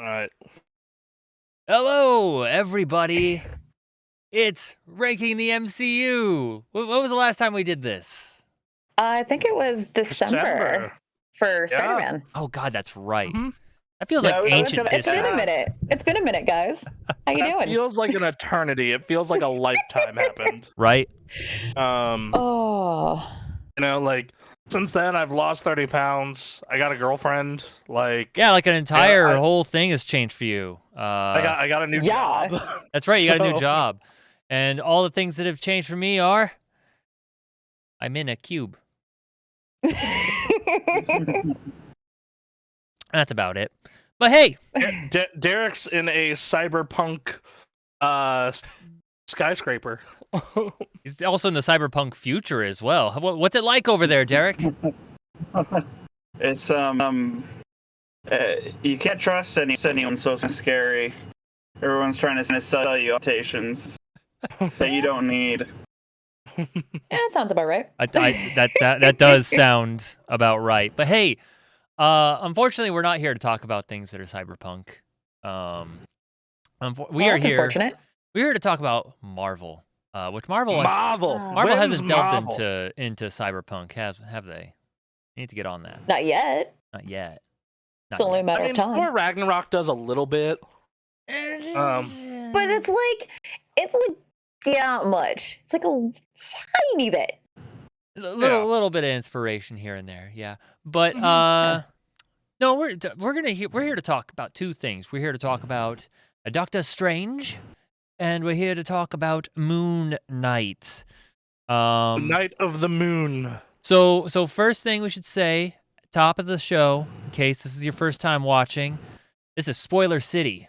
All right. Hello, everybody. It's Ranking the MCU. What was the last time we did this? I think it was December for Spider-Man. Oh, God, that's right. Mhm. That feels like ancient It's been history. a minute. It's been a minute, guys. How you That doing? feels like an eternity. It feels like a lifetime happened. Right? Oh. Like since then I've lost 30 pounds. I got a girlfriend. Yeah, like an entire whole thing has changed for you. I got a new job. That's right, you got a new job. And all the things that have changed for me are I'm in a cube. That's about it. But hey, Derek's in a cyberpunk skyscraper. he's also in the cyberpunk future as well. What's it like over there, Derek? It's you can't trust anyone, so it's scary. Everyone's trying to sell you mutations that you don't need. Yeah, that sounds about right. That does sound about right. But hey, unfortunately, we're not here to talk about things that are cyberpunk. That's unfortunate. We're here to talk about Marvel, which Marvel hasn't delved into cyberpunk, have they? You need to get on that. Not yet. Not yet. It's only a matter of time. Thor Ragnarok does a little bit. But it's like not much. It's like a tiny bit. A little bit of inspiration here and there, yeah. But no, we're here to talk about two things. We're here to talk about Doctor Strange, and we're here to talk about Moon Knight. The Night of the Moon. So first thing we should say, top of the show, in case this is your first time watching, this is Spoiler City.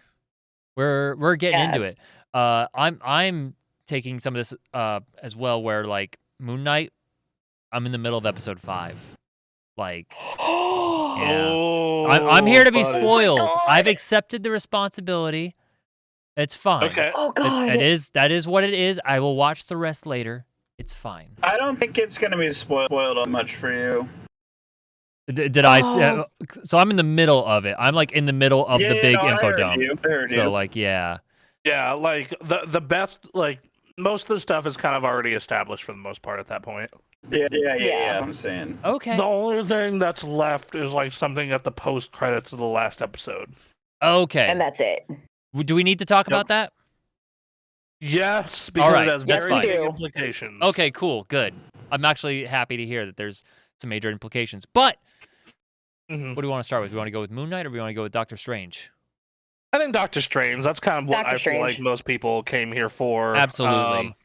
We're getting into it. I'm taking some of this as well, where like Moon Knight, I'm in the middle of episode 5. Like, yeah. I'm here to be spoiled. I've accepted the responsibility. It's fine. Okay. Oh God. That is what it is. I will watch the rest later. It's fine. I don't think it's gonna be spoiled much for you. Did I? So I'm in the middle of it. I'm like in the middle of the big info dump. I heard you. Like, yeah. Yeah, like the best, like most of the stuff is kind of already established for the most part at that point. Yeah. I'm saying. Okay. The only thing that's left is like something at the post credits of the last episode. Okay. And that's it. Do we need to talk about that? Yes, because it has very big do. implications. Okay, cool, good. I'm actually happy to hear that there's some major implications. But what do we want to start with? We want to go with Moon Knight, or we want to go with Doctor Strange? I think Doctor Strange. That's kind of what I feel like most people came here for. Absolutely.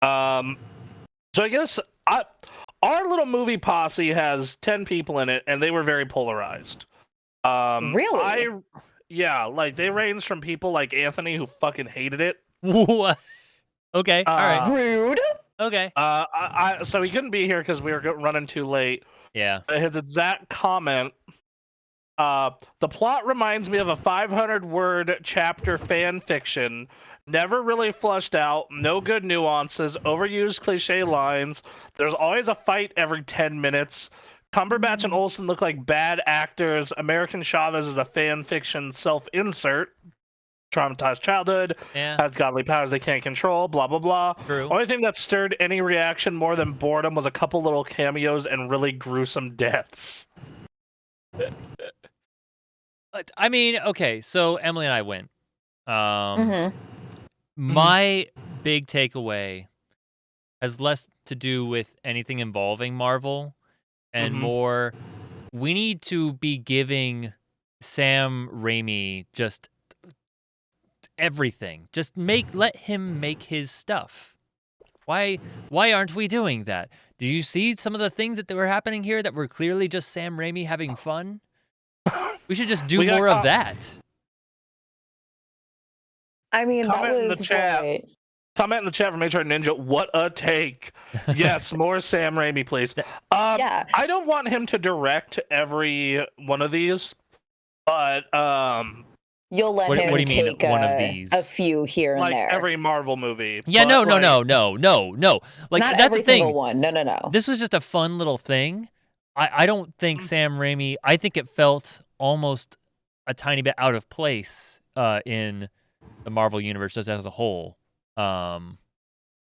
So I guess our little movie posse has 10 people in it, and they were very polarized. Really? Like they range from people like Anthony who fucking hated it. What? Okay, all right. Rude. Okay. So he couldn't be here because we were running too late. Yeah. His exact comment. The plot reminds me of a 500-word chapter fan fiction. Never really fleshed out, no good nuances, overused cliche lines. There's always a fight every 10 minutes. Cumberbatch and Olsen look like bad actors. American Chavez is a fan fiction self-insert. Traumatized childhood, has godly powers they can't control, blah, blah, blah. True. Only thing that stirred any reaction more than boredom was a couple little cameos and really gruesome deaths. I mean, okay, so Emily and I went. My big takeaway has less to do with anything involving Marvel and more, we need to be giving Sam Raimi just everything. Just let him make his stuff. Why aren't we doing that? Did you see some of the things that were happening here that were clearly just Sam Raimi having fun? We should just do more of that. I mean, that was great. Comment in the chat from HR Ninja. What a take! Yes, more Sam Raimi, please. I don't want him to direct every one of these, but you'll let him what do you mean, take one of these? A few here and there. Like every Marvel movie. Yeah, no. Like, not that's every the thing. Single one. No. This was just a fun little thing. I don't think Sam Raimi. I think it felt almost a tiny bit out of place in the Marvel universe just as a whole. I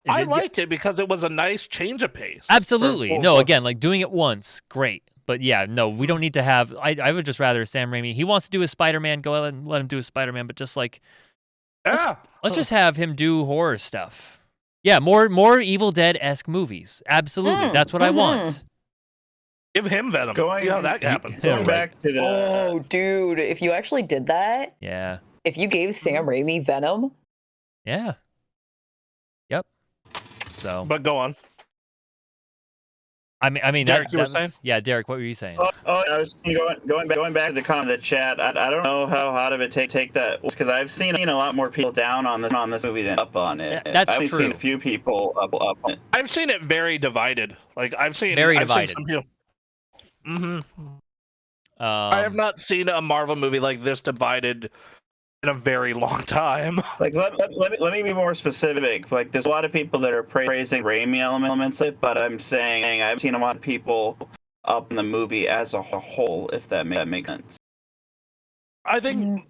liked it because it was a nice change of pace. Absolutely. No, again, like doing it once, great. But yeah, no, we don't need to have. I would just rather Sam Raimi. He wants to do his Spider-Man. Go ahead and let him do his Spider-Man. But just like, let's just have him do horror stuff. Yeah, more Evil Dead-esque movies. Absolutely, that's what I want. Give him Venom. See how that happens. Going back to the. Oh, dude! If you actually did that, Yeah. if you gave Sam Raimi Venom, Yeah. Yep. So. But go on. I mean, Derek, you were saying? Yeah, Derek, what were you saying? I was going back to the comment in the chat. I don't know how hot of it take that, because I've seen a lot more people down on this movie than up on it. Yeah, that's I've true. seen a few people up on it. I've seen it very divided. Like I've seen divided. Some people. I have not seen a Marvel movie like this divided in a very long time. Like let me be more specific. Like there's a lot of people that are praising Raimi elements, but I'm saying I've seen a lot of people up in the movie as a whole, if that makes sense. I think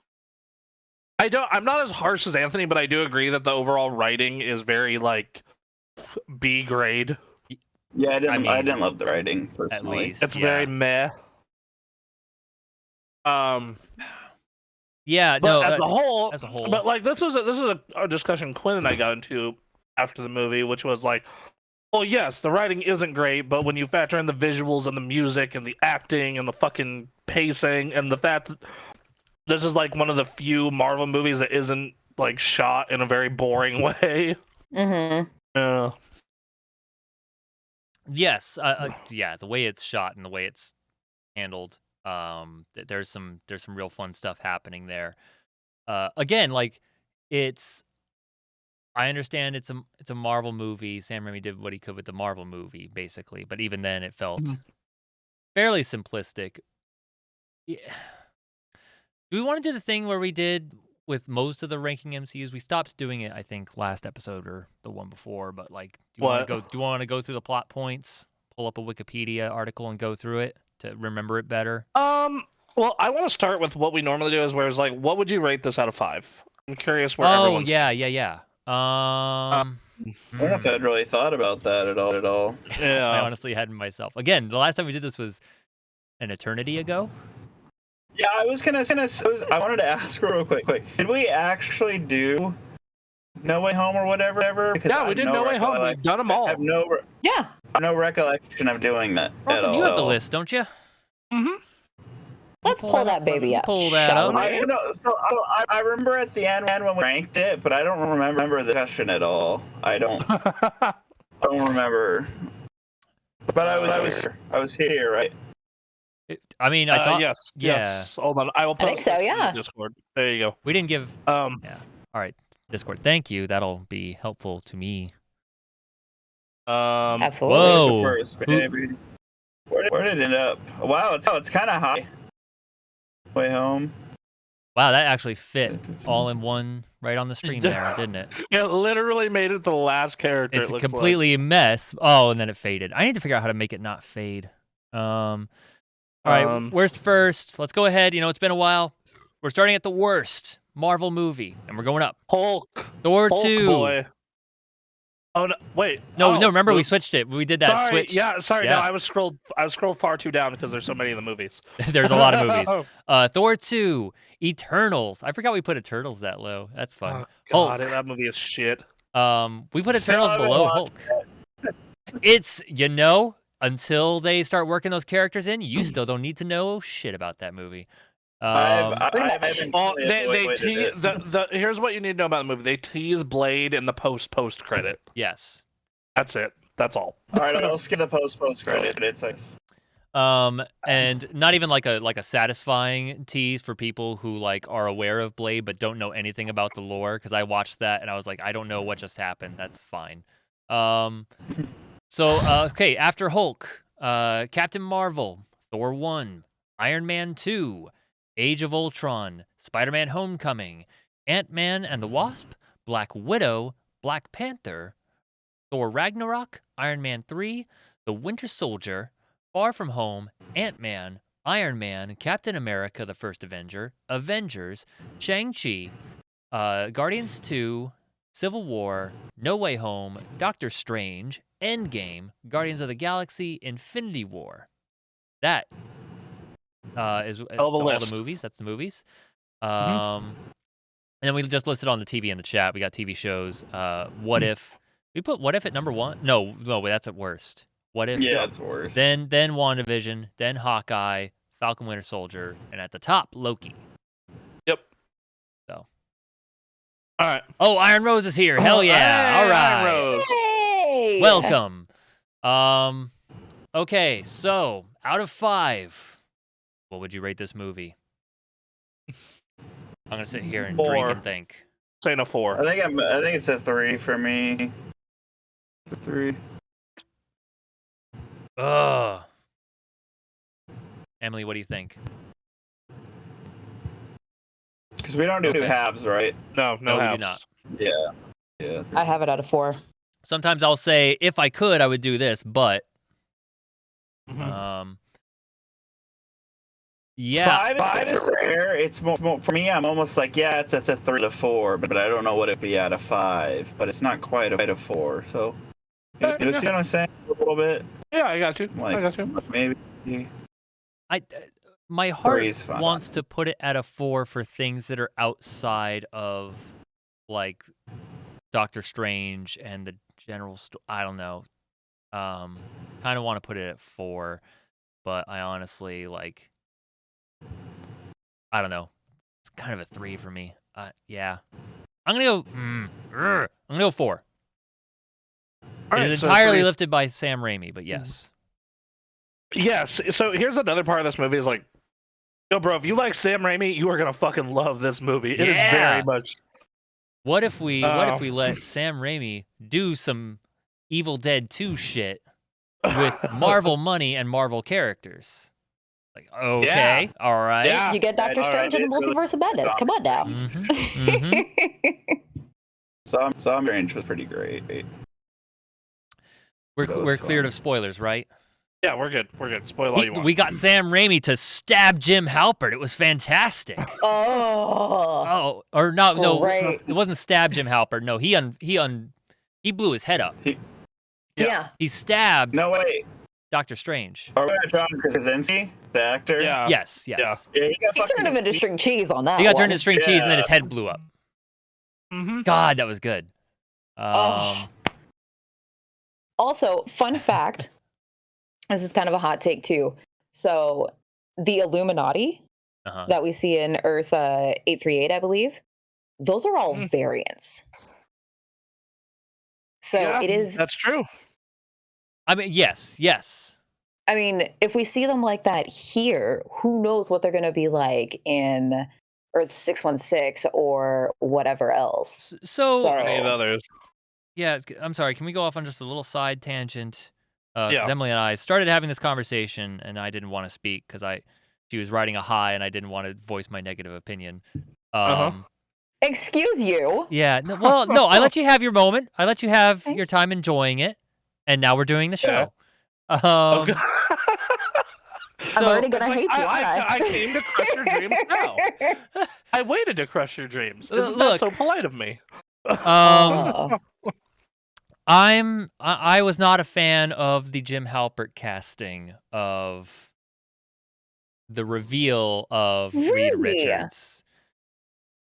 I'm not as harsh as Anthony, but I do agree that the overall writing is very like B grade. Yeah, I didn't love the writing personally. At least, It's very meh. Yeah, but no. as a whole, but like this is a discussion Quinn and I got into after the movie, which was like, well, yes, the writing isn't great, but when you factor in the visuals and the music and the acting and the fucking pacing and the fact that this is like one of the few Marvel movies that isn't like shot in a very boring way. Yes, yeah, the way it's shot and the way it's handled. There's some real fun stuff happening there. Again, like I understand it's a Marvel movie. Sam Raimi did what he could with the Marvel movie, basically. But even then, it felt fairly simplistic. Yeah. Do we want to do the thing where we did with most of the ranking MCUs? We stopped doing it, I think, last episode or the one before. But like, do you want to go through the plot points? Pull up a Wikipedia article and go through it to remember it better? Well, I want to start with what we normally do, where it's like, what would you rate this out of 5? I'm curious where everyone's... yeah. I don't know if I'd really thought about that at all. Yeah. I honestly hadn't myself. Again, the last time we did this was an eternity ago. Yeah, I wanted to ask real quick. Did we actually do No Way Home or whatever? Yeah, we did No Way Home. We've done them all. I have no recollection of doing that at all. You have the list, don't you? Let's pull that baby up. Pull that up. I remember at the end when we ranked it, but I don't remember the discussion at all. I don't remember. But I was here, right? I mean, I thought yes. Hold on, I will post think so, yeah. Discord. There you go. We didn't give. Yeah. All right, Discord. Thank you. That'll be helpful to me. Absolutely. Whoa. Where did it end up? Wow, it's kind of high. Way Home. Wow, that actually fit all in one right on the stream there, didn't it? It literally made it the last character. It's completely a mess. Oh, and then it faded. I need to figure out how to make it not fade. All right, worst first. Let's go ahead. It's been a while. We're starting at the worst Marvel movie, and we're going up. Hulk. Thor Hulk 2. Boy. Oh no! Wait. No. Remember we switched it. We did that switch. Yeah. Sorry. Yeah. No, I was scrolled far too down because there's so many of the movies. There's a lot of movies. Thor 2, Eternals. I forgot we put Eternals that low. That's fun. Oh, God, that movie is shit. We put Eternals below Hulk. It's until they start working those characters in, you still don't need to know shit about that movie. Here's what you need to know about the movie. They tease Blade in the post credit. Yes. That's it. That's all. All right, I'll skip the post credit. It's nice. And not even like a satisfying tease for people who are aware of Blade but don't know anything about the lore, because I watched that and I was like, I don't know what just happened. That's fine. Okay, after Hulk, Captain Marvel, Thor 1, Iron Man 2, Age of Ultron, Spider-Man Homecoming, Ant-Man and the Wasp, Black Widow, Black Panther, Thor Ragnarok, Iron Man 3, The Winter Soldier, Far From Home, Ant-Man, Iron Man, Captain America, the First Avenger, Avengers, Shang-Chi, Guardians 2, Civil War, No Way Home, Doctor Strange, Endgame, Guardians of the Galaxy, Infinity War. That is Hell of a all the list. movies. That's the movies. Mhm. And then we just listed on the TV in the chat. We got TV shows. What If? We put What If at number 1? No, wait, that's at worst. What If? Yeah, it's worse. Then WandaVision, then Hawkeye, Falcon Winter Soldier, and at the top, Loki. Yep. So. All right. Oh, Iron Rose is here. Hell yeah. Hey, All right. Iron Rose. Yay! Welcome. Okay, so out of 5, what would you rate this movie? I'm gonna sit here and drink 4. and think. Saying a 4. I think it's a 3 for me. 3. Ugh. Emily, what do you think? Because we don't do Okay. halves, right? No, No, we do halves. not. Yeah. I have it out of 4. Sometimes I'll say, if I could, I would do this, but Mhm. yeah. 5 is rare. It's more for me. I'm almost like, yeah, it's a 3 to 4, but I don't know what it'd be out of 5. But it's not quite a 4. So you know, see what I'm saying? A little bit, Yeah, I got you. like I got you. maybe. My heart 3 is fine. wants to put it at a 4 for things that are outside of, like, Doctor Strange and the general I don't know. Kind of want to put it at 4, but I honestly, like, I don't know. It's kind of a 3 for me. Yeah. I'm gonna go. I'm gonna go 4. All It right, is so entirely 3. lifted by Sam Raimi, but yes. Yes. So here's another part of this movie is like, yo, bro, if you like Sam Raimi, you are gonna fucking love this movie. It is Yeah. very much. What if we Oh. let Sam Raimi do some Evil Dead 2 shit with Marvel money and Marvel characters? Like, okay, all right. Yeah. You get Doctor all Strange right, and the it's really- Multiverse of Madness. Come on now. Some range was pretty great. We're That was cleared fun. of spoilers, right? Yeah, we're good. We're good. Spoil all you want. We got Sam Raimi to stab Jim Halpert. It was fantastic. Oh, Or no, Great. it wasn't stab Jim Halpert. No, he blew his head up. yeah. He stabbed No, wait. Doctor Strange. Are we at John Krasinski, the actor? Yeah. Yes. Yeah, he got He turned him into string cheese on that. He got one. turned into string cheese and then his Yeah. head blew up. Mm-hmm. God, that was good. Oh. Also, fun fact. This is kind of a hot take too. So, the Illuminati Uh-huh. that we see in Earth 838, I believe, those are all variants. So Yeah, it is. That's true. I mean, yes. I mean, if we see them like that here, who knows what they're going to be like in Earth 616 or whatever else. So So- Any of the others. yeah, I'm sorry. Can we go off on just a little side tangent? Because Yeah. Emily and I started having this conversation, and I didn't want to speak because she was riding a high, and I didn't want to voice my negative opinion. Excuse you. Yeah. No, I let you have your moment. I let you have Thank your time enjoying it, and now we're doing the show. Okay. I'm already So, going to hate you, aren't I came to crush your dreams now. I waited to crush your dreams. Isn't that so Look. polite of me? Oh. I was not a fan of the Jim Halpert casting of the reveal of Reed Really? Richards.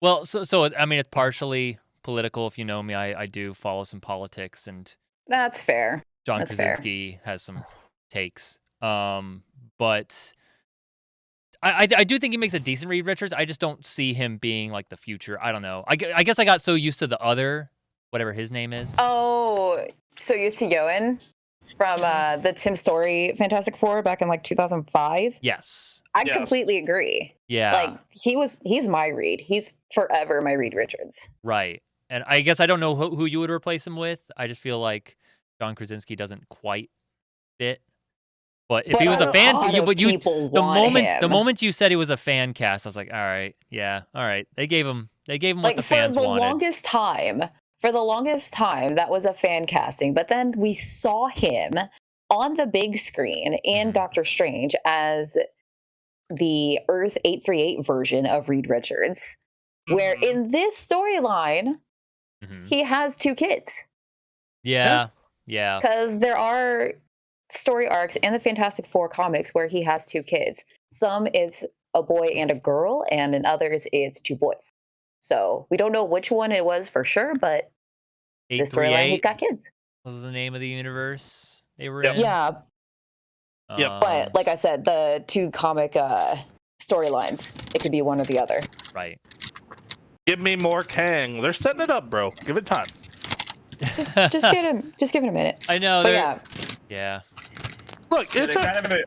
Well, so I mean, it's partially political. If you know me, I do follow some politics, and That's fair. John That's fair. Krasinski has some takes. But I do think he makes a decent Reed Richards. I just don't see him being like the future. I don't know. I guess I got so used to the other, whatever his name is. Oh, so used to Yoan from the Tim Story Fantastic Four back in like 2005. Yes. I Yes. completely agree. Yeah. Like he's my Reed. He's forever my Reed Richards. Right. And I guess I don't know who you would replace him with. I just feel like John Krasinski doesn't quite fit. But if he was a fan, the moment you said he was a fan cast, I was like, all right, yeah, all right. They gave him what like the fans for the wanted. longest time, that was a fan casting. But then we saw him on the big screen in Mhm. Doctor Strange as the Earth 838 version of Reed Richards, where Mhm. in this storyline, Mhm. he has 2 kids. Yeah. Because there are story arcs in the Fantastic Four comics where he has 2 kids. Some it's a boy and a girl, and in others it's 2 boys. So we don't know which one it was for sure, but this storyline, he's 838 got kids. was the name of the universe they were Yep. in. Yeah, Yep. but like I said, the 2 comic storylines, it could be one or the other. Right. Give me more Kang. They're setting it up, bro. Give it time. Just give it a minute. I know. But they're- yeah, Look, I it's a, kind of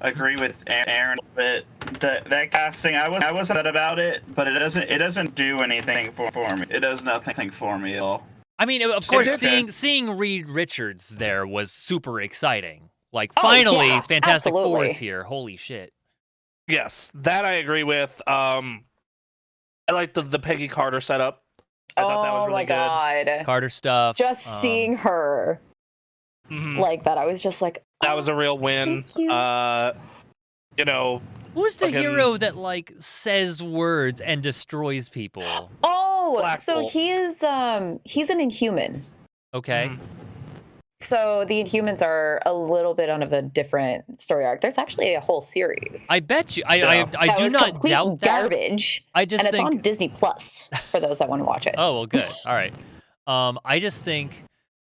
agree with Aaron a bit. That casting, I wasn't upset about it, but it doesn't do anything for me. It does nothing for me at all. I mean, of course, Okay. seeing Reed Richards there was super exciting. Like, Oh, finally, yeah, Fantastic Four absolutely. is here. Holy shit. yes, that I agree with. I like the Peggy Carter setup. I thought that was oh really my god, Carter stuff. just seeing her good. Mhm. like that, I was just like, That was a "Oh, real win. thank you." You know, Who's the fucking- hero that, like, says words and destroys people? Oh, Black so Bolt. he's an Inhuman. Okay. Mhm. So the Inhumans are a little bit of a different story arc. There's actually a whole series. I bet you. Yeah. I that do was not complete doubt that. garbage, I just and it's think. on Disney Plus for those that want to watch it. Oh, well, good. All right. I just think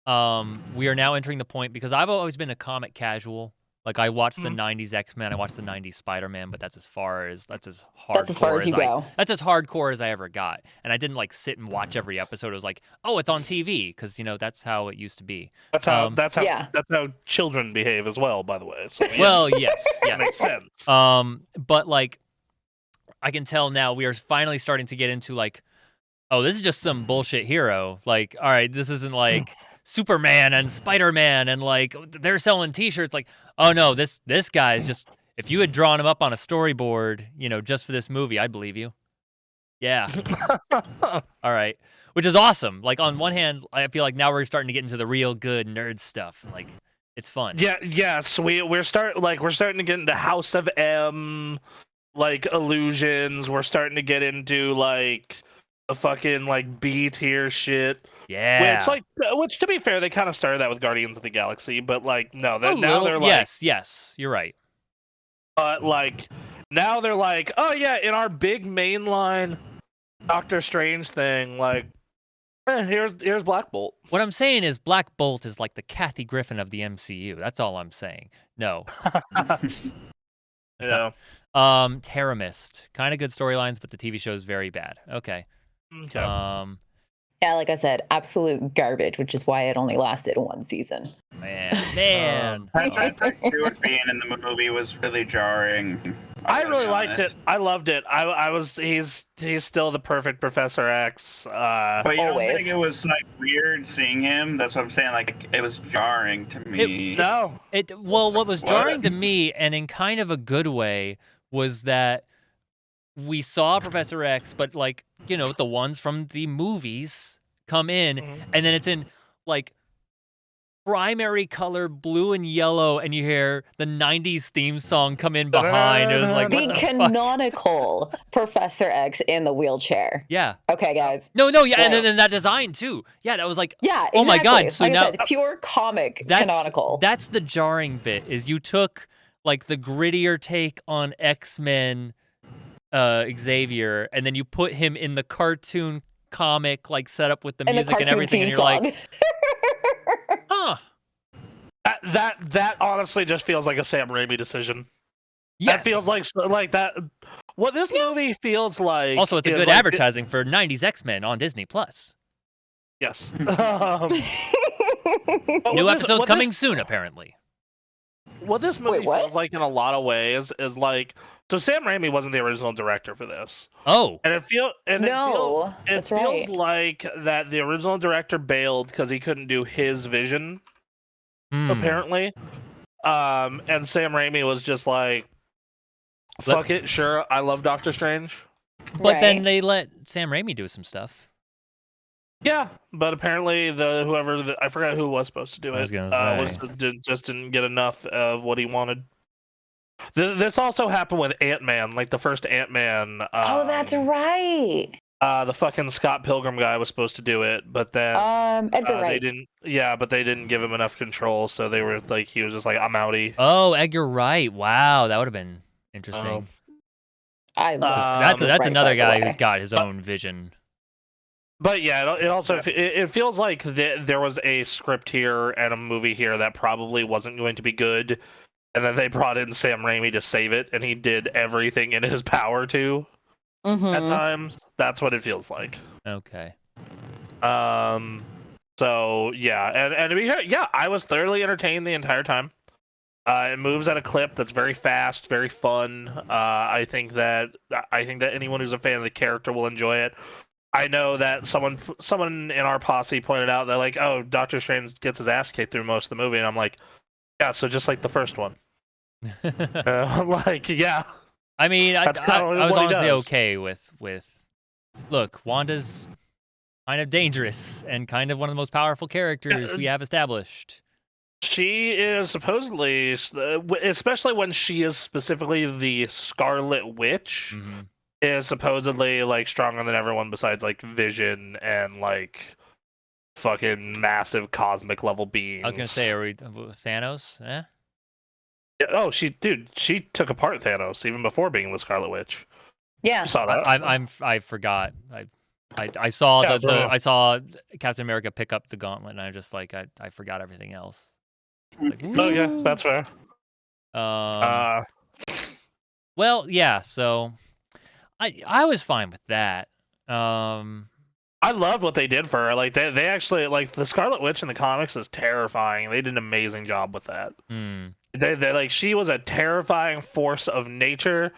we are now entering the point, because I've always been a comic casual. Like, I watched the Mhm. 90s X-Men, I watched the 90s Spider-Man, but that's as hardcore That's as far as you go. That's as hardcore as I ever got. And I didn't like sit and watch every episode. It was like, oh, it's on TV, because that's how it used to be. That's how Yeah. that's how children behave as well. By the way, so, yeah, Well, yes, that yes. makes sense. But like, I can tell now we are finally starting to get into like, oh, this is just some bullshit hero. Like, all right, this isn't like Superman and Spider-Man and like they're selling T-shirts. Like, oh no, this guy is just. If you had drawn him up on a storyboard, just for this movie, I'd believe you. Yeah. All right. Which is awesome. Like, on one hand, I feel like now we're starting to get into the real good nerd stuff. Like, it's fun. Yeah, yes, we're starting to get into House of M, like illusions. We're starting to get into like the fucking like B tier shit. Yeah. Which to be fair, they kind of started that with Guardians of the Galaxy, but like no, A now little- they're like, yes, you're right. but like now they're like, oh yeah, in our big mainline Doctor Strange thing, like, here's Black Bolt. What I'm saying is Black Bolt is like the Kathy Griffin of the MCU. That's all I'm saying. No. Yeah. Terra Mist. Kind of good storylines, but the TV show is very bad. Okay. Okay. Yeah, like I said, absolute garbage, which is why it only lasted 1 season. Man. Patrick Stewart being in the movie was really jarring. I gotta really be liked it. honest. I loved it. He's still the perfect Professor X. But you don't Always. think it was like weird seeing him? That's what I'm saying. Like it was jarring to me. No. What was What? jarring to me, and in kind of a good way, was that we saw Professor X, but like, the ones from the movies come in, Mhm. and then it's in like primary color blue and yellow, and you hear the 90s theme song come in behind. It was like, The what the fuck? canonical Professor X in the wheelchair. Yeah. Okay, guys. No, yeah, and Right. then that design too. Yeah, that was like, Yeah, exactly. Oh my God, so like now- I said, pure comic canonical. That's the jarring bit, is you took like the grittier take on X-Men Xavier, and then you put him in the cartoon comic like setup with the and the music and cartoon everything, theme and you're song. like, huh. That honestly just feels like a Sam Raimi decision. Yes. That feels like that. What this movie feels like. Also, it's a is good like advertising for 90s X-Men on Disney Plus. Yes. New episodes coming soon, apparently. What this movie Wait, what? feels like in a lot of ways is like, so Sam Raimi wasn't the original director for this, Oh, and No, it that's feels right. like that the original director bailed because he couldn't do his vision hmm. apparently, and Sam Raimi was just like, fuck it, sure, I love Doctor Strange. But then Right. they let Sam Raimi do some stuff. Yeah, but apparently I forgot who was supposed to do I it. was gonna say. Just didn't get enough of what he wanted. This also happened with Ant-Man, like the first Ant-Man. Oh, that's right. The fucking Scott Pilgrim guy was supposed to do it, but then Edgar they Wright. didn't. Yeah, but they didn't give him enough control, so they were like, he was just like, I'm outie. Oh, Edgar Wright. Wow, that would have been interesting. I love That's Edgar Wright, another by the guy way. who's got his own vision. But yeah, it also it feels like there was a script here and a movie here that probably wasn't going to be good, and then they brought in Sam Raimi to save it, and he did everything in his power to. At times, that's what it feels like. Okay. So yeah, and to be fair, yeah, I was thoroughly entertained the entire time. It moves at a clip that's very fast, very fun. I think that anyone who's a fan of the character will enjoy it. I know that someone in our posse pointed out that like, oh, Doctor Strange gets his ass kicked through most of the movie, and I'm like, yeah, so just like the first one. Like, yeah. I mean, I That's kinda was what he honestly does. okay with. Look, Wanda's kind of dangerous and kind of one of the most powerful characters we have established. She is supposedly, especially when she is specifically the Scarlet Witch, Mm-hmm. is supposedly like stronger than everyone besides like Vision and like fucking massive cosmic level beings. I was gonna say, are we Thanos? Eh? Yeah, oh, she took apart Thanos even before being the Scarlet Witch. Yeah. You saw that? I forgot. I saw Yeah, I saw Captain America pick up the gauntlet, and I just like I forgot everything else. Like, Oh yeah, that's fair. Well, yeah. So I was fine with that. I loved what they did for her. Like they actually like the Scarlet Witch in the comics is terrifying. They did an amazing job with that. They like she was a terrifying force of nature.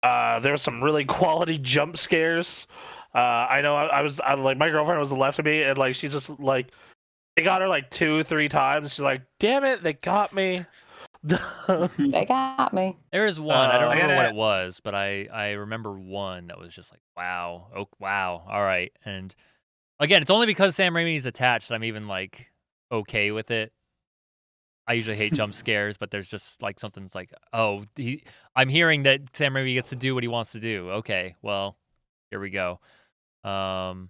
There were some really quality jump scares. I know I was like my girlfriend was the left of me, and like she's just like they got her like 2-3 times. She's like, damn it, they got me. They got me. There is one. I don't I remember what it was, but I remember one that was just like, wow, oh wow, all right. And again, it's only because Sam Raimi is attached that I'm even like okay with it. I usually hate jump scares, but there's just like something's like, oh, I'm hearing that Sam Raimi gets to do what he wants to do. Okay, well, here we go. HR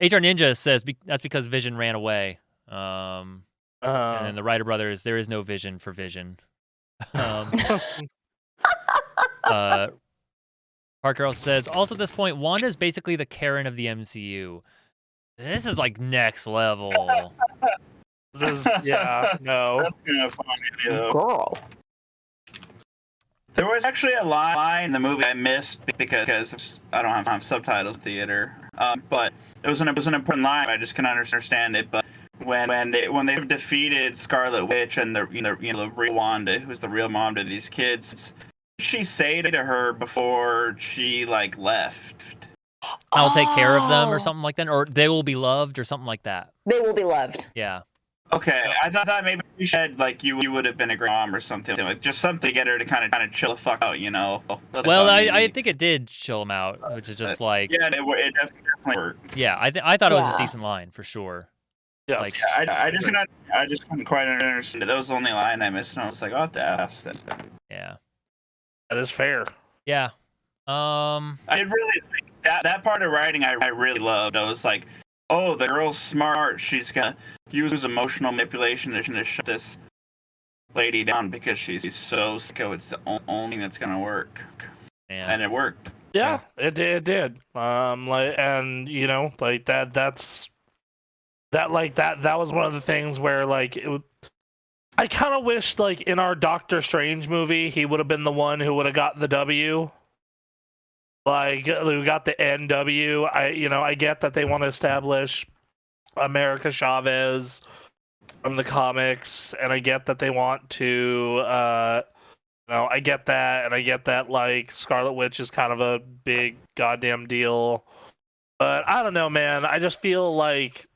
Ninja says that's because Vision ran away. And then the Writer brothers, there is no vision for Vision. Parker also says, also at this point, Wanda is basically the Karen of the MCU. This is like next level. Yeah, no. That's kind of funny, though. Girl. There was actually a line in the movie I missed because I don't have subtitles theater. But it was an important line. I just couldn't understand it. But when they defeated Scarlet Witch and the real Wanda, who's the real mom to these kids, what did she say to her before she like left? I'll take care of them or something like that, or they will be loved or something like that. They will be loved. Yeah. Okay, I thought maybe you said like you would have been a great mom or something, like just something to get her to kind of chill the fuck out, you know. Well, I think it did chill him out, which is just like yeah, it definitely worked. Yeah, I thought it was a Yeah. decent line for sure. Yeah. Like I just couldn't quite understand it. That was the only line I missed, and I was like, I'll have to ask this. yeah, That is fair. yeah. I really that part of writing I really loved. I was like, oh, the girl's smart. She's gonna use emotional manipulation to shut this lady down because she's so sicko. It's the only thing that's gonna work, Yeah. and it worked. Yeah, it did. Like, and you know, like that was one of the things where like I kind of wished like in our Doctor Strange movie he would have been the one who would have got the W. Like we got the NW. I get that they want to establish America Chavez from the comics, and I get that they want to I get that, and I get that like Scarlet Witch is kind of a big goddamn deal. But I don't know, man. I just feel like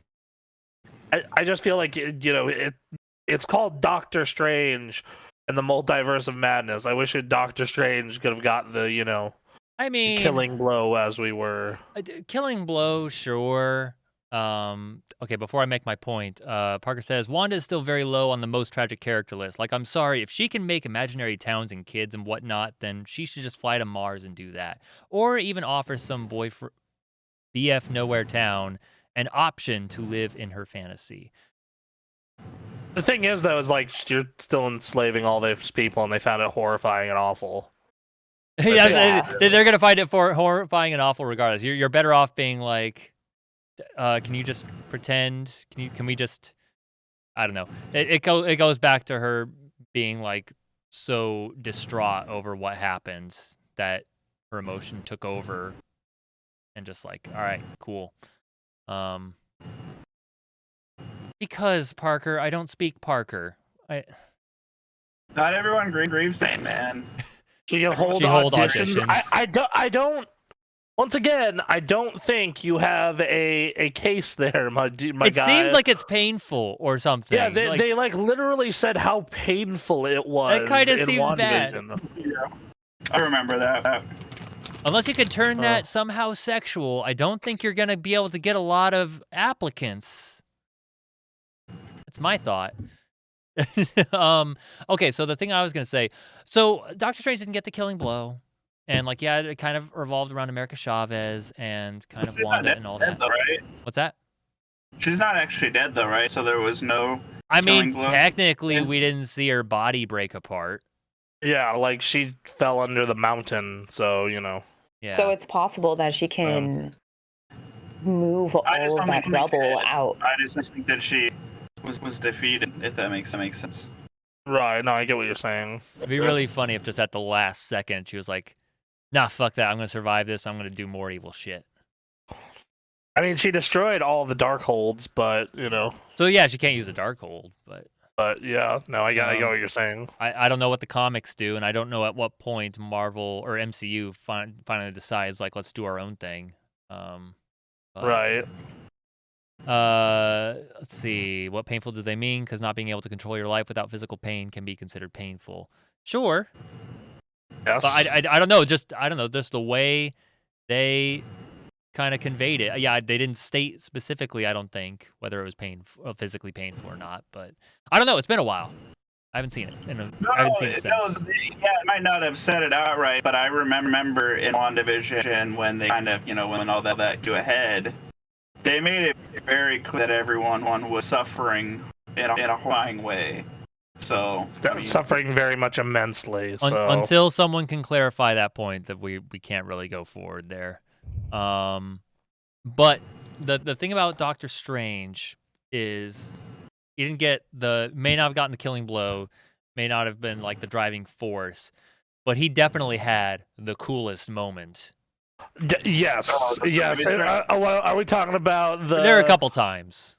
it's called Doctor Strange and the Multiverse of Madness. I wish Doctor Strange could have got the I mean, killing blow as we were. Killing blow, sure, Okay, before I make my point, Parker says Wanda is still very low on the most tragic character list. Like, I'm sorry, if she can make imaginary towns and kids and whatnot, then she should just fly to Mars and do that, or even offer some boyfriend BF nowhere town an option to live in her fantasy. The thing is, though, is like you're still enslaving all those people, and they found it horrifying and awful. Yes, Yeah. they're gonna find it for horrifying and awful regardless. You're better off being like, can you just pretend? Can we just? I don't know. It goes back to her being like so distraught over what happened that her emotion took over, and just like, all right, cool. Because Parker, I don't speak Parker. Not everyone grieves same, man. She can hold She hold auditions. auditions. I don't. Once again, I don't think you have a case there, my guy. It seems like it's painful or something. Yeah, they like literally said how painful it was. That kinda in seems bad. WandaVision. Yeah. I remember that. Unless you could turn that somehow sexual, I don't think you're gonna be able to get a lot of applicants. That's my thought. Okay, so the thing I was gonna say, so Doctor Strange didn't get the killing blow, and like, yeah, it kind of revolved around America Chavez and kind of She's not Wanda dead, and all that. though, right? What's that? She's not actually dead though, right? So there was no. I mean, Killing blow? technically, Yeah. we didn't see her body break apart. Yeah, like she fell under the mountain, so you know. Yeah. So it's possible that she can move all I just of don't that think she rubble did. out. I just think that she was defeated. If that makes sense. Right, no, I get what you're saying. It'd be really funny if just at the last second she was like, "Nah, fuck that. I'm gonna survive this. I'm gonna do more evil shit." I mean, she destroyed all the Darkholds, but you know. So yeah, she can't use a Darkhold, but Yeah, no, I get what you're saying. I don't know what the comics do, and I don't know at what point Marvel or MCU finally decides like, let's do our own thing. But, Right. Let's see. What painful do they mean? Because not being able to control your life without physical pain can be considered painful. Sure. Yes. But I don't know. Just I don't know. Just the way they kind of conveyed it. Yeah, they didn't state specifically. I don't think whether it was physically painful or not. But I don't know. It's been a while. I haven't seen it. I haven't seen it since. Yeah, I might not have said it outright, but I remember in WandaVision when they kind of, when all that go ahead, they made it very clear that everyone was suffering in a horrifying way. So Suffering very much immensely. So Until someone can clarify that point, that we can't really go forward there. But the thing about Doctor Strange is he didn't get may not have gotten the killing blow, may not have been like the driving force, but he definitely had the coolest moment. yes. Are we talking about There are a couple times.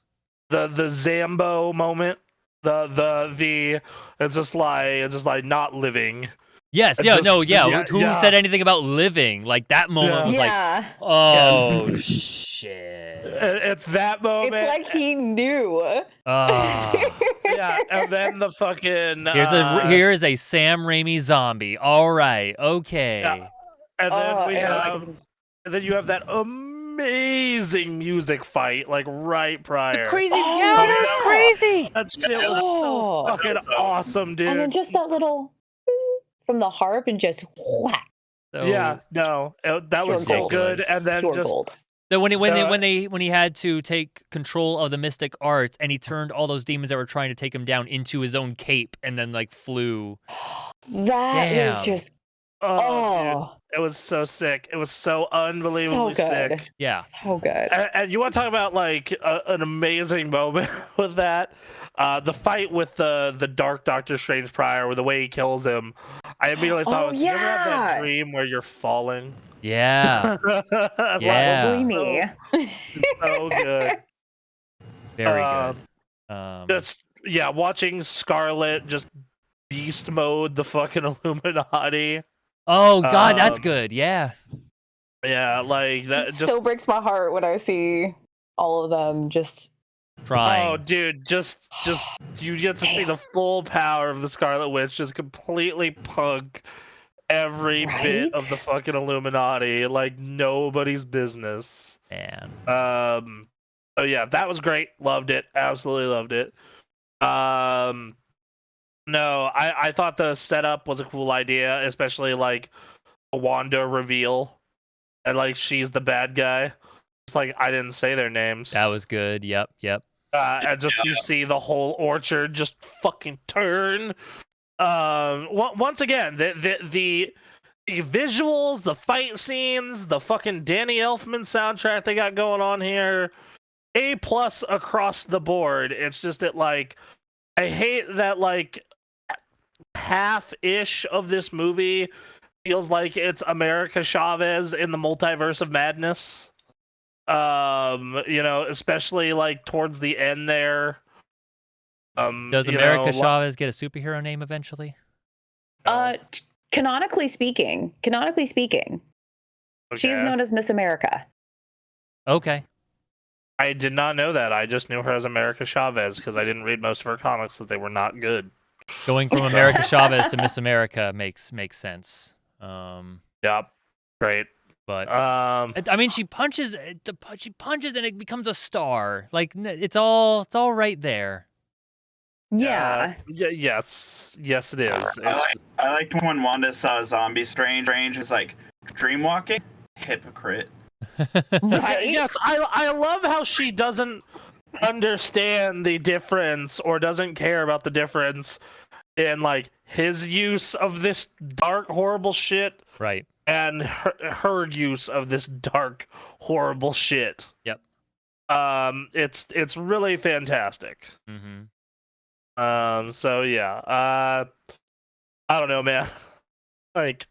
The Zambo moment? The it's just like not living. Yes, It's yeah, just- no, yeah. yeah, Who yeah. said anything about living? Like that moment was like, Yeah. oh shit. It's that moment. It's like he knew. Yeah, and then the fucking Here is a Sam Raimi zombie. All right, okay. Yeah. And then Oh, we and have, and then you have that amazing music fight, like right prior. Crazy, Oh, yeah, that was crazy. That shit was Oh. so fucking awesome, dude. And then just that little from the harp and just whack. So, Yeah, no, that Pure was so gold. good. And then Pure just gold. So when he had to take control of the mystic arts, and he turned all those demons that were trying to take him down into his own cape, and then like flew. That was Damn. just dude, it was so sick. It was so unbelievably so good. sick. Yeah. So good. And you want to talk about like an amazing moment with that? The fight with the Dark Doctor Strange prior, with the way he kills him. I immediately thought, you ever have that yeah. dream where you're falling? Yeah. Like, Yeah. Probably me. so good. Very Uh, good. Just watching Scarlet just beast mode the fucking Illuminati. Oh God, that's um, good. Yeah. Yeah, like that. It Just still breaks my heart when I see all of them just Trying. oh, dude, just you get to see the full power of the Scarlet Witch just completely punk every bit of the Right? fucking Illuminati like nobody's business. Man. But So yeah, that was great. Loved it. Absolutely loved it. No, I thought the setup was a cool idea, especially like a Wanda reveal, and like she's the bad guy. It's like I didn't say their names. That was good. Yep. And just you see the whole orchard just fucking turn. Once again, the visuals, the fight scenes, the fucking Danny Elfman soundtrack they got going on here, A+ across the board. It's just that like I hate that like half-ish of this movie feels like it's America Chavez in the Multiverse of Madness. Especially like towards the end there. Does America Chavez get a superhero name eventually? Canonically speaking, she's known as Miss America. Okay. I did not know that. I just knew her as America Chavez because I didn't read most of her comics that they were not good. Going from America Chavez to Miss America makes sense. Yep. Great. But I mean, she punches and it becomes a star. Like it's all right there. Yeah. Yes, it is. I liked when Wanda saw Zombie Strange is like dreamwalking. Hypocrite. Right? Yes, I love how she doesn't understand the difference or doesn't care about the difference in like his use of this dark, horrible shit, right, and her use of this dark, horrible shit. Yep. It's really fantastic. Mm-hmm. So yeah, I don't know, man. Like,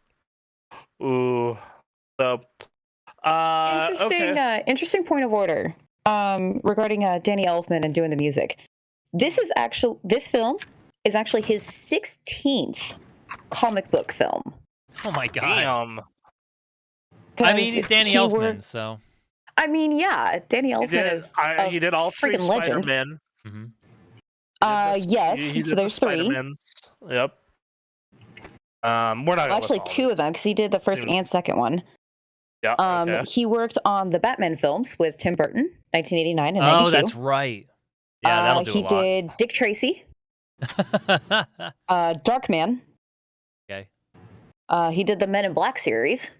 ooh, so, interesting point of order. Regarding Danny Elfman and doing the music. This film is actually his 16th comic book film. Oh my god! Damn. I mean, he's Danny Elfman, so. I mean, yeah, Danny Elfman he did all three freaking legend. Spider-Man. Mm-hmm. Yes. So there's 3. Yep. We're not actually 2 of them because he did the first and second one. Yeah. Okay. He worked on the Batman films with Tim Burton, 1989 and 92. Oh, that's right. Yeah, that'll do a lot. He did Dick Tracy, Darkman. Okay. He did the Men in Black series.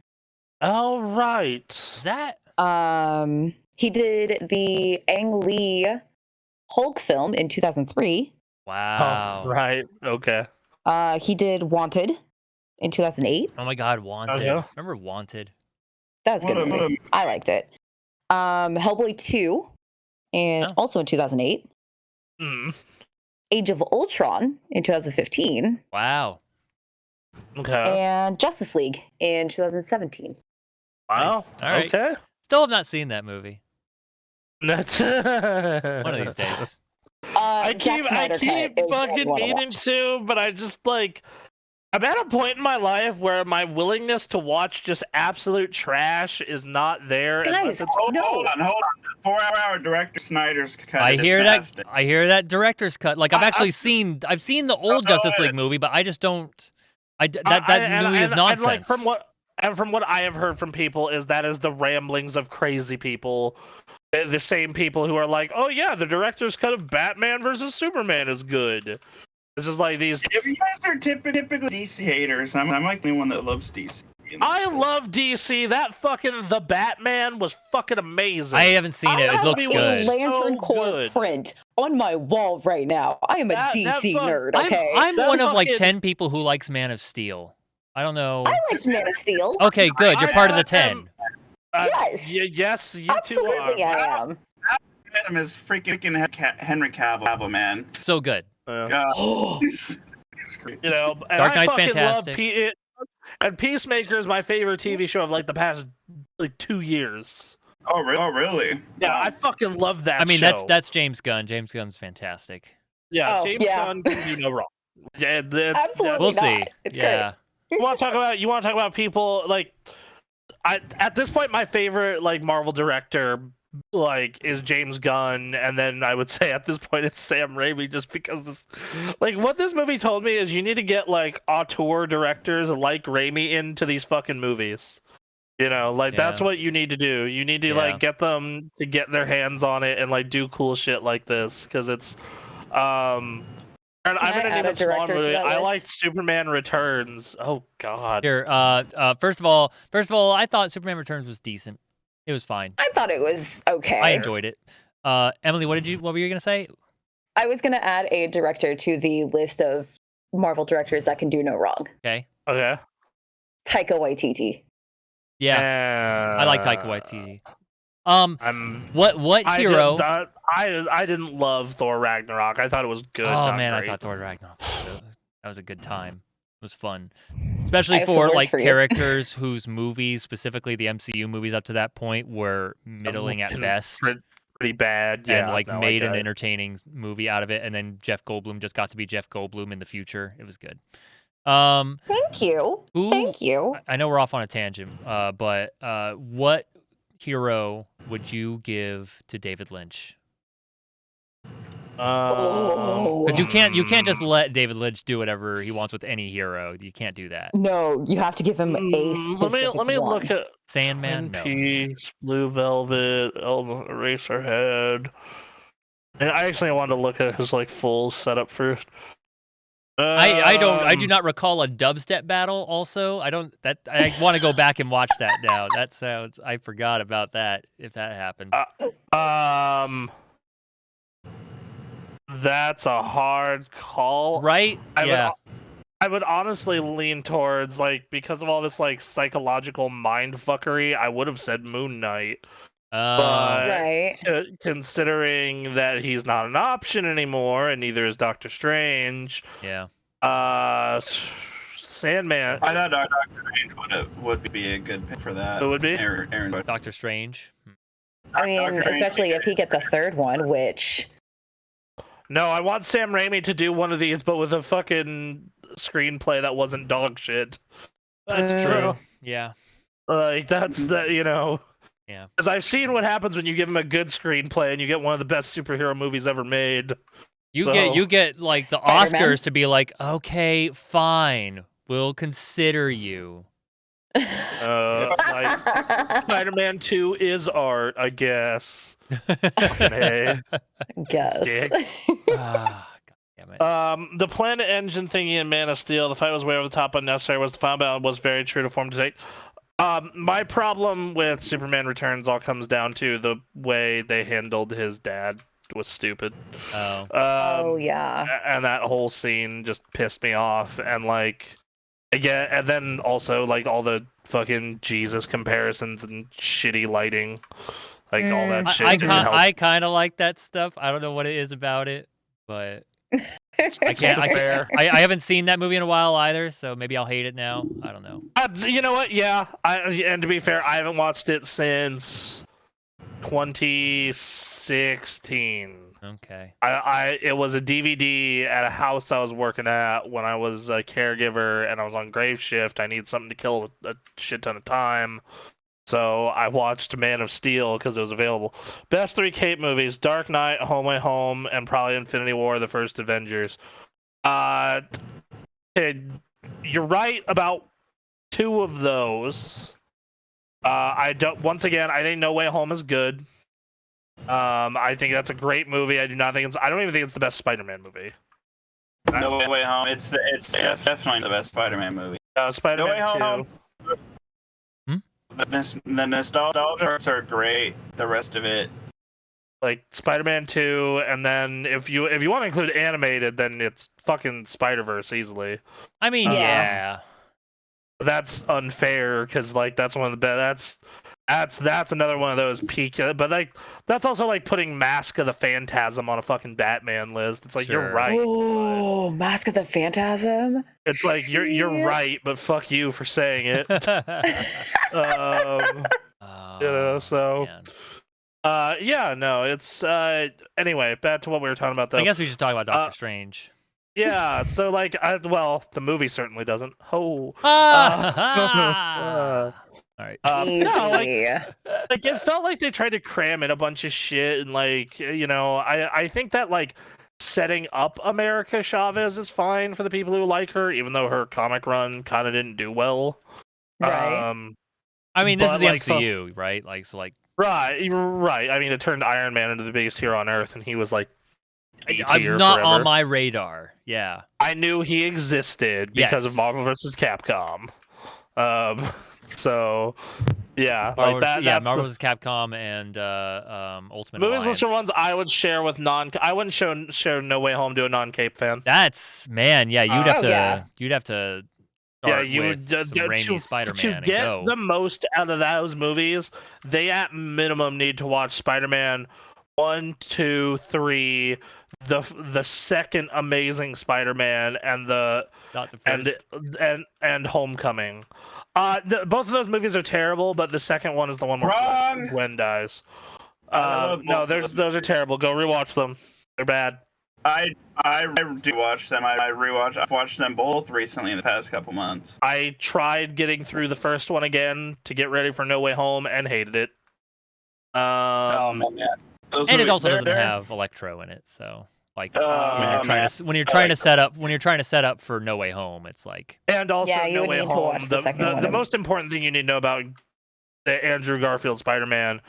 Oh, right. Is that? He did the Ang Lee Hulk film in 2003. Wow. Oh, right. Okay. He did Wanted in 2008. Oh my god, Wanted. Oh, yeah? Remember Wanted? That was a good movie. I liked it. Hellboy 2, and also in 2008. Age of Ultron in 2015. Wow. Okay. And Justice League in 2017. Wow. Nice. All right. Okay. Still have not seen that movie. That's one of these days. I keep fucking needing to, but I just like I'm at a point in my life where my willingness to watch just absolute trash is not there. Guys, hold on. 4-hour director Snyder's cut. I hear that director's cut. Like I've seen the old Justice League movie, but I just don't. That movie is nonsense. And from what I have heard from people is that is the ramblings of crazy people. The same people who are like, oh yeah, the director's cut of Batman versus Superman is good. This is like these. If you guys are typically DC haters, I'm like the one that loves DC. I love DC. That fucking The Batman was fucking amazing. I haven't seen it. It looks good. Lantern Corps print on my wall right now. I am a DC nerd. Okay, I'm one of like 10 people who likes Man of Steel. I don't know. I liked Man of Steel. Okay, good. You're part of the 10. Yes. Yes, you absolutely two are. I am. Venom is freaking Henry Cavill, man. So good. He's great. You know, and Dark Knight's I fucking fantastic. And Peacemaker is my favorite TV show of like the past like 2 years. Oh really? Yeah, I fucking love that. I mean, show. that's James Gunn. James Gunn's fantastic. Yeah, James Gunn can do no wrong. Yeah, absolutely. We'll not. see. It's yeah. great. You want to talk about people like at this point my favorite like Marvel director like is James Gunn, and then I would say at this point it's Sam Raimi, just because this like what this movie told me is you need to get like auteur directors like Raimi into these fucking movies. Like that's Yeah. what you need to do. You need to Yeah. like get them to get their hands on it and like do cool shit like this because it's and Can I'm I in an add a even smaller director to movie. that I list? liked Superman Returns. Oh God. Here, first of all, I thought Superman Returns was decent. It was fine. I thought it was okay. I enjoyed it. Emily, what were you gonna say? I was going to add a director to the list of Marvel directors that can do no wrong. Okay. Okay. Taika Waititi. Yeah, I like Taika Waititi. I'm. What hero? I didn't love Thor Ragnarok. I thought it was good. Oh not man, great. I thought Thor Ragnarok. That was a good time. It was fun, especially I have some for words like for you. characters whose movies, specifically the MCU movies up to that point, were middling at best. Pretty bad, yeah. And like no, I made get an it. entertaining movie out of it, and then Jeff Goldblum just got to be Jeff Goldblum in the future. It was good. Thank you. Thank you. I know we're off on a tangent, but what hero would you give to David Lynch? Because you can't just let David Lynch do whatever he wants with any hero. You can't do that. No, you have to give him a specific let me one. look at Sandman, Twin no. Peaks, Blue Velvet, Eraserhead. And I actually wanted to look at his like full setup first. I do not recall a dubstep battle. Also, I want to go back and watch that now. That sounds. I forgot about that. If that happened. That's a hard call, right? I would honestly lean towards like because of all this like psychological mind fuckery. I would have said Moon Knight. But right. Considering that he's not an option anymore, and neither is Doctor Strange. Yeah. Sandman. I thought Doctor Strange would be a good pick for that. It would be Aaron. Doctor Strange. I mean, especially if he gets a third one, which. No, I want Sam Raimi to do one of these, but with a fucking screenplay that wasn't dog shit. That's true. Yeah. Like that's that Yeah. Because I've seen what happens when you give him a good screenplay and you get one of the best superhero movies ever made. You get like the Spider-Man? Oscars to be like, okay, fine, we'll consider you. Like Spider-Man 2 is art, I guess. Hey. Guess. God damn it. The Planet Engine thingy in Man of Steel, the fight was way over the top unnecessary, was the final battle was very true to form to take. My problem with Superman Returns all comes down to the way they handled his dad was stupid. Oh yeah. And that whole scene just pissed me off. And like, again, and then also like all the fucking Jesus comparisons and shitty lighting, like all that shit. I kind of like that stuff. I don't know what it is about it, but I can't. I haven't seen that movie in a while either, so maybe I'll hate it now. I don't know. You know what? Yeah. And to be fair, I haven't watched it since 2016. Okay. It was a DVD at a house I was working at when I was a caregiver and I was on grave shift. I needed something to kill a shit ton of time. So I watched Man of Steel because it was available. Best 3 Cape movies: Dark Knight, Home Way Home, and probably Infinity War, the first Avengers. You're right about 2 of those. Once again, I think No Way Home is good. I think that's a great movie. I don't even think it's the best Spider-Man movie. No Way Home. It's definitely the best Spider-Man movie. Spider-Man No Way 2. Home. The nostalgia parts are great. The rest of it, like Spider-Man 2, and then if you want to include animated, then it's fucking Spider-Verse easily. I mean, yeah. That's unfair because like that's one of the best. That's another one of those peak. But like that's also like putting Mask of the Phantasm on a fucking Batman list. It's like you're right. Oh, Mask of the Phantasm. It's like you're right, but fuck you for saying it. So. Man. Yeah, no, it's anyway, back to what we were talking about though. I guess we should talk about Doctor Strange. Yeah, so like the movie certainly doesn't. All right. No, like it felt like they tried to cram in a bunch of shit and like, I think that like setting up America Chavez is fine for the people who like her, even though her comic run kind of didn't do well. Right. I mean, this is But, the like, MCU, right? Like, so like, Right. I mean, it turned Iron Man into the biggest hero on Earth, and he was like B I'm tier not forever. on my radar. Yeah. I knew he existed because of Yes. Marvel vs. Capcom. So yeah, Marvel, like that. yeah, That's Marvel the vs. Capcom and Ultimate movies. Alliance. Those are ones I would share with non. I wouldn't show No Way Home to a non-Cape fan. That's man, yeah. You'd Uh, have Oh, to. yeah. You'd have to Yeah, start you with would some Raimi Spider-Man to and get go. the most out of those movies. They at minimum need to watch Spider-Man 1, 2, 3, the second Amazing Spider-Man, and the Not the and first. and Homecoming. Both of those movies are terrible, but the second one is the one where Wrong. Gwen dies. I love No, both of those are movies. terrible. Go rewatch them. They're bad. I do watch them. I've watched them both recently in the past couple months. I tried getting through the first one again to get ready for No Way Home and hated it. Oh man, those And it movies, also they're- doesn't they're- have Electro in it, so like Oh, when you're trying man. to when you're I trying like to set up when you're trying to set up for No Way Home, it's like And also, Yeah, you No would Way need to Home. watch the second one. The most important thing you need to know about the Andrew Garfield Spider-Man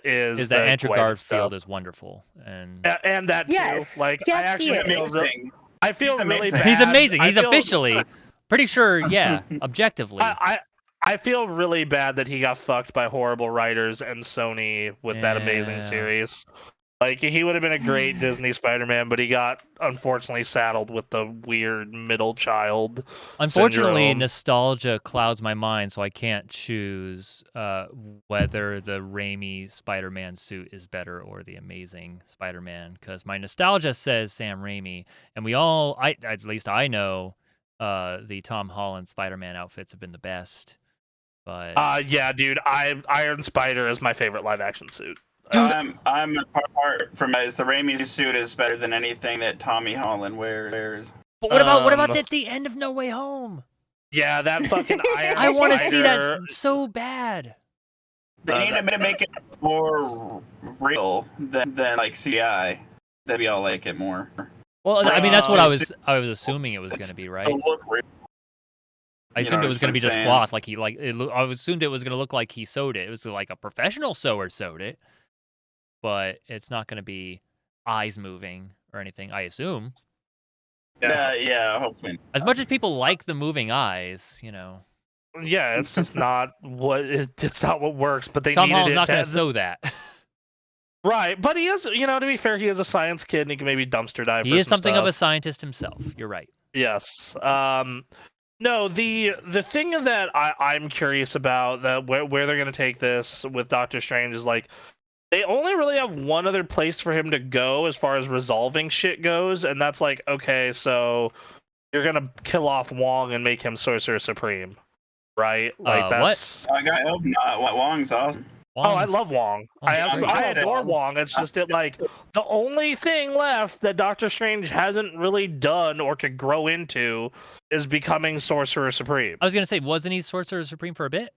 is that the Andrew Gwen Garfield stuff. is wonderful and and that too. Yes. Like Yes, I he actually is. feel amazing. I feel He's really amazing. bad. he's amazing. I He's feel- officially pretty sure, yeah, objectively. I feel really bad that he got fucked by horrible writers and Sony with that Amazing Yeah. series. Like he would have been a great Disney Spider-Man, but he got unfortunately saddled with the weird middle child. Unfortunately, syndrome. nostalgia clouds my mind, so I can't choose whether the Raimi Spider-Man suit is better or the Amazing Spider-Man, because my nostalgia says Sam Raimi, and at least I know, the Tom Holland Spider-Man outfits have been the best. But Yeah, dude, Iron Spider is my favorite live-action suit. Dude. I'm apart from guys. The Raimi suit is better than anything that Tommy Holland wears. But what about Um, at the end of No Way Home? Yeah, that fucking Iron I want to see that Spider- so bad. They need to make it more real than like CGI. Then we all like it more. Well, I mean that's what I It's- was assuming it was going to be, right? To look real. I You assumed know it was what going to I'm be just saying? cloth, I assumed it was going to look like he sewed it. It was like a professional sewer sewed it, but it's not going to be eyes moving or anything. I assume. Yeah, hopefully. As much as people like the moving eyes, Yeah, it's just not it's not what works. But they Tom needed Holland's it not to going to sew that. Right, but he is. To be fair, he is a science kid, and he can maybe dumpster dive. He for is some something stuff. of a scientist himself. You're right. Yes. No, the thing that I'm curious about that where they're gonna take this with Doctor Strange is like they only really have one other place for him to go as far as resolving shit goes, and that's like, okay, so you're gonna kill off Wong and make him Sorcerer Supreme, right? Like What? that's. I hope not. Wong's awesome. Oh, I Wong's- love Wong. Wong's I great. adore Wong. Wong. It's just that like the only thing left that Doctor Strange hasn't really done or could grow into is becoming Sorcerer Supreme. I was going to say, wasn't he Sorcerer Supreme for a bit?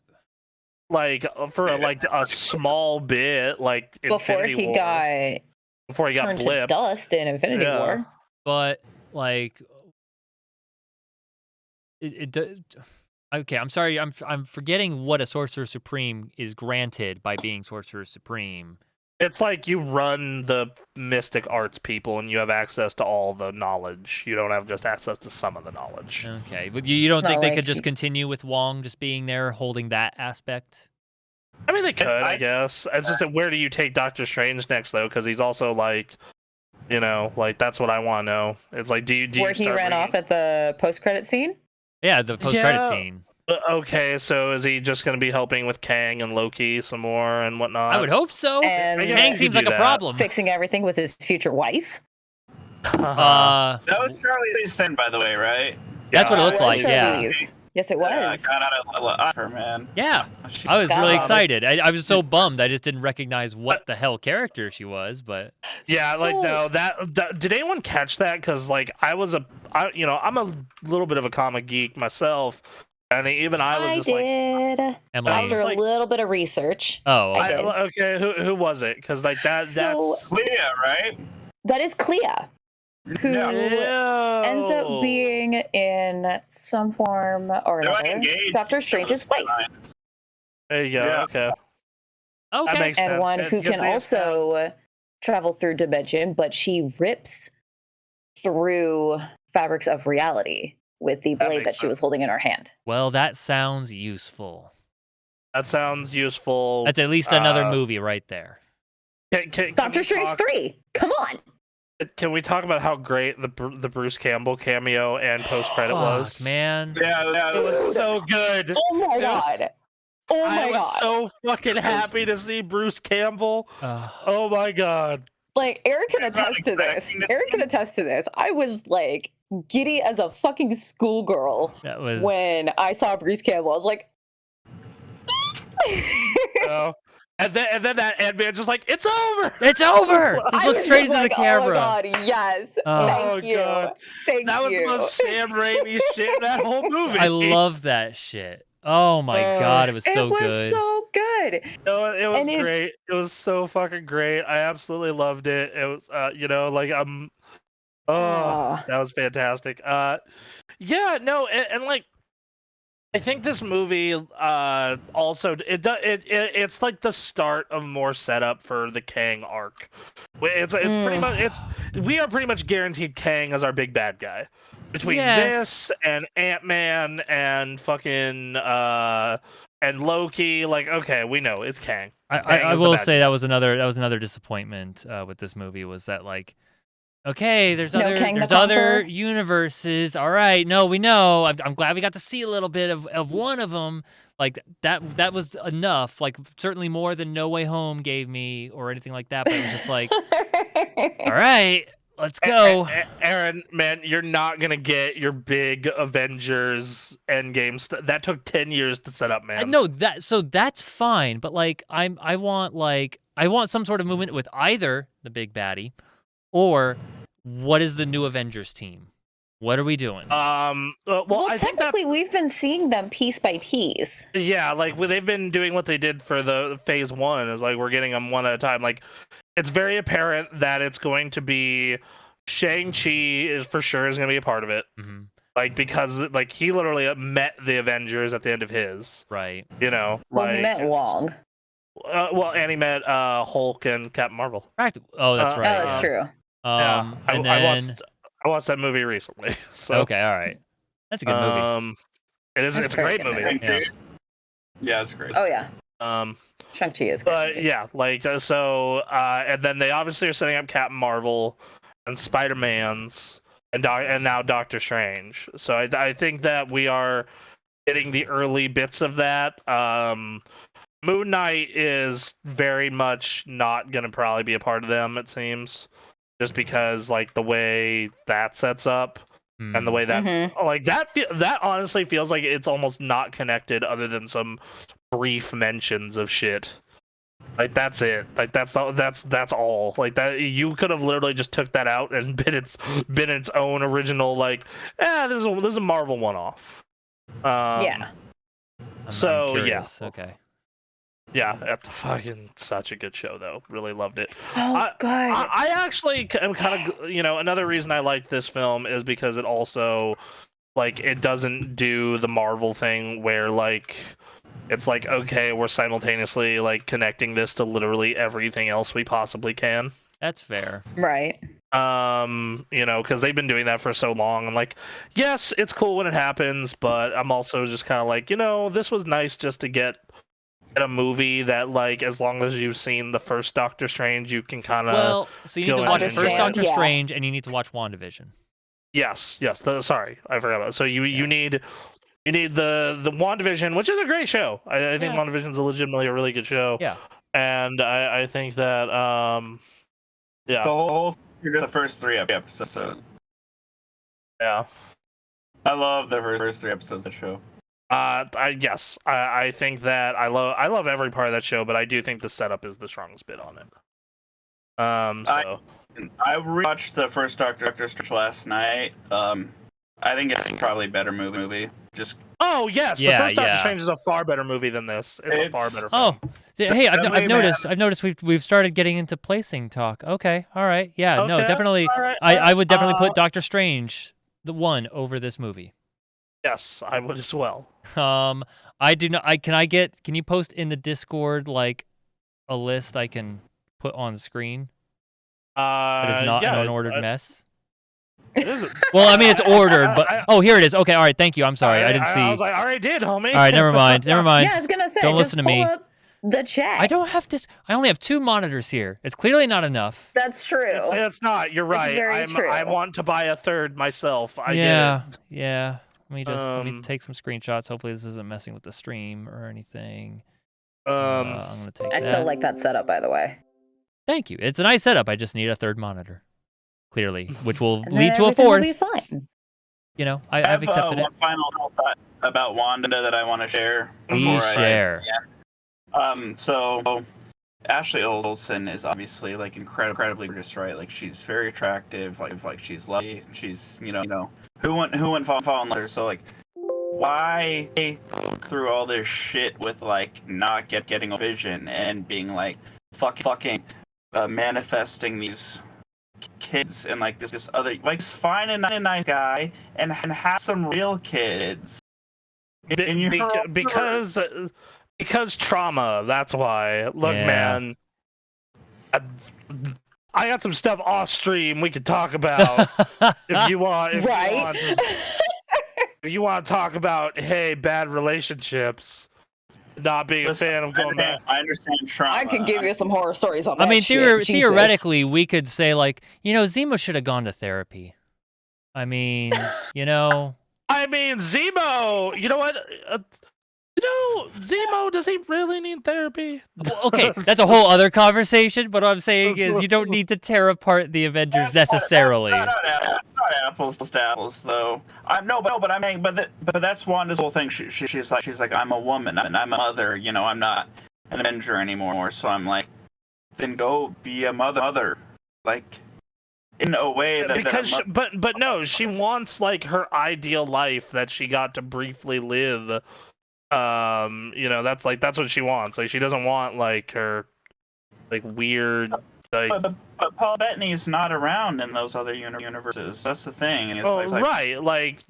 Like for Yeah. like a small bit, like Before Infinity he War, got before he got turned to blipped. dust in Infinity Yeah. War. But like, okay, I'm sorry, I'm forgetting what a Sorcerer Supreme is granted by being Sorcerer Supreme. It's like you run the mystic arts people, and you have access to all the knowledge. You don't have just access to some of the knowledge. Okay, but you don't Not think they like could just he- continue with Wong just being there, holding that aspect? I mean, they could, I I- guess. It's just that where do you take Doctor Strange next, though? Because he's also like, like that's what I want to know. It's like, do you Where he start ran bringing- off at the post-credit scene. Yeah, the post-credit Yeah. scene. Okay, so is he just going to be helping with Kang and Loki some more and whatnot? I would hope so. And I guess Kang you seems could like do a that. problem. Fixing everything with his future wife. Uh, That was Charlie's Theron, by the way, right? That's what it Yeah, looked was like, yeah. Charlize. Yes, it was. God, I love her, man. Yeah, She- I was really God. excited. I was so bummed. I just didn't recognize what the hell character she was, but Yeah, like So- no, that did anyone catch that? Because like I'm a little bit of a comic geek myself, and even I was I just like, did. Emily. After a like- little bit of research. Oh, I okay. did. okay, who was it? Because like that So Leah, right? that is Clea, who Yeah. ends up being in some form or They're like another engaged. Doctor Strange's wife. There you go. Yeah. Okay. That Okay. makes And sense. one It who gives can me a also travel through dimension, but she rips through fabrics of reality with the That blade makes that she was sense. holding in her hand. Well, that sounds useful. That sounds useful. That's at least another movie right there. Can Doctor we Strange talk, 3. Come on. Can we talk about how great the Bruce Campbell cameo and post credit was? Fuck, man. Yeah. It was Dude. so good. Oh my It was- god. Oh I my was god. so fucking happy to see Bruce Campbell. Oh my god. Like, Eric can It's not attest to this. expecting to Eric can attest to this. I was like giddy as a fucking schoolgirl That was when I saw Bruce Campbell. I was like, So, and then that Ant-Man just like, it's over. It's over. Just I look was straight just into the like, camera. oh my god, yes. Oh. Thank you. God. Thank That was you. the most Sam Raimi shit in that whole movie. I love that shit. Oh my god, it was so it was good. so good. It was And it- great. It was so fucking great. I absolutely loved it. It was, like Ah. that was fantastic. Yeah, no, and like, I think this movie also it's like the start of more setup for the Kang arc. It's pretty much we are pretty much guaranteed Kang as our big bad guy. Between Yes. this and Ant-Man and fucking and Loki, like, okay, we know it's Kang. I will say that was another disappointment with this movie, was that, like, okay, there's No other Kang the there's other Conqueror? universes. All right, no, we know. I'm glad we got to see a little bit of one of them. Like, that was enough. Like, certainly more than No Way Home gave me or anything like that. But it was just like, all right, let's go. Aaron, man, you're not gonna get your big Avengers Endgame that took 10 years to set up, man. No, that's fine. But like, I want some sort of movement with either the big baddie, or what is the new Avengers team? What are we doing? well, I think that's, technically, we've been seeing them piece by piece. yeah, like they've been doing what they did for the phase 1, is like we're getting them one at a time. Like, it's very apparent that it's going to be Shang-Chi is for sure is going to be a part of it. Mhm. Like, because like he literally met the Avengers at the end of his, Right. you know. Well, like, he meant Wong. and he met Hulk and Captain Marvel. Oh, that's Uh, right. Oh, that's true. Yeah, And I then watched that movie recently. So okay, all right, that's a good movie. It's That's a great very good movie. movie. Yeah, it's great. Oh, yeah. Shang-Chi is great. yeah, like and then they obviously are setting up Captain Marvel and Spider-Man's and now Doctor Strange. So I think that we are getting the early bits of that. Moon Knight is very much not gonna probably be a part of them, it seems, just because like the way that sets up and the way that Mhm. like that honestly feels like it's almost not connected other than some brief mentions of shit. Like, that's it. Like, that's all. Like, that you could have literally just took that out and been its own original, like, this is a Marvel one-off. Yeah. So, I'm curious. yeah. Okay. Yeah, that's fucking such a good show, though. Really loved it. So good. I actually am kind of, another reason I like this film is because it also, like, it doesn't do the Marvel thing where, like, it's like, okay, we're simultaneously, like, connecting this to literally everything else we possibly can. That's fair. Right. Because they've been doing that for so long. And, like, yes, it's cool when it happens, but I'm also just kind of like, this was nice just to get a movie that, like, as long as you've seen the first Doctor Strange, you can kind of... Well, so you need to go watch and first enjoy. Doctor Yeah. Strange, and you need to watch WandaVision. Yes. Sorry, I forgot about it. So you need the WandaVision, which is a great show. I think Yeah. WandaVision is legitimately a really good show. Yeah. And I think that The whole the first 3 episodes. yeah. I love the first 3 episodes of the show. I think that I love every part of that show, but I do think the setup is the strongest bit on it. So I rewatched the first Doctor Strange last night. I think it's probably a better movie. Just oh yes, Yeah, the first Doctor yeah. Strange is a far better movie than this. It's a far better Oh, film. hey, I've Definitely, noticed we've started getting into placing talk. Okay, all right, yeah, no, Okay, definitely. all right, I would definitely uh, put Doctor Strange, the one, over this movie. Yes, I would as well. I do not. Can you post in the Discord like a list I can put on screen that is not an unordered mess? It isn't. Well, I mean it's ordered, but here it is. Okay, all right. Thank you. I'm sorry, I didn't see. I was like, I already did, homie. All right, never mind. Never mind. Yeah, I was gonna say, Don't just listen to pull me. up the chat. I don't have to. I only have 2 monitors here. It's clearly not enough. That's true. It's not. You're right. very true. I want to buy a third myself. I Yeah. get it. Yeah. Let me take some screenshots. Hopefully this isn't messing with the stream or anything. I'm gonna take I that. still like that setup, by the way. Thank you. It's a nice setup. I just need a 3rd monitor, clearly, which will And then lead to a everything will 4th. be fine. You know, I I've have accepted one it. final thought about Wanda that I want to share. Please share. So Ashley Olsen is obviously like incredibly gorgeous, right? Like she's very attractive, like she's lovely. She's who wouldn't fall in love with her? So like, why go through all this shit with like not getting a vision and being like fucking manifesting these kids and like this other like find a nice guy and have some real kids. Because trauma. That's why. Look, Yeah. man. I got some stuff off stream we could talk about if you want. If you want to talk about bad relationships, not being a fan of going back. I understand trauma. I could give you some horror stories on that. I mean, shit. theoretically, we could say like, Zemo should have gone to therapy. I mean, I mean, Zemo. You know what? Zemo, does he really need therapy? Well, okay, that's a whole other conversation. But what I'm saying is, you don't need to tear apart the Avengers necessarily. That's not apples to apples, though. But that's Wanda's whole thing. She's like, I'm a woman and I'm a mother. I'm not an Avenger anymore. So I'm like, then go be a mother, like in a way that. But no, she wants like her ideal life that she got to briefly live. That's what she wants. Like she doesn't want like her like weird like. But Paul Bettany's not around in those other universes. That's the thing. It's right. Like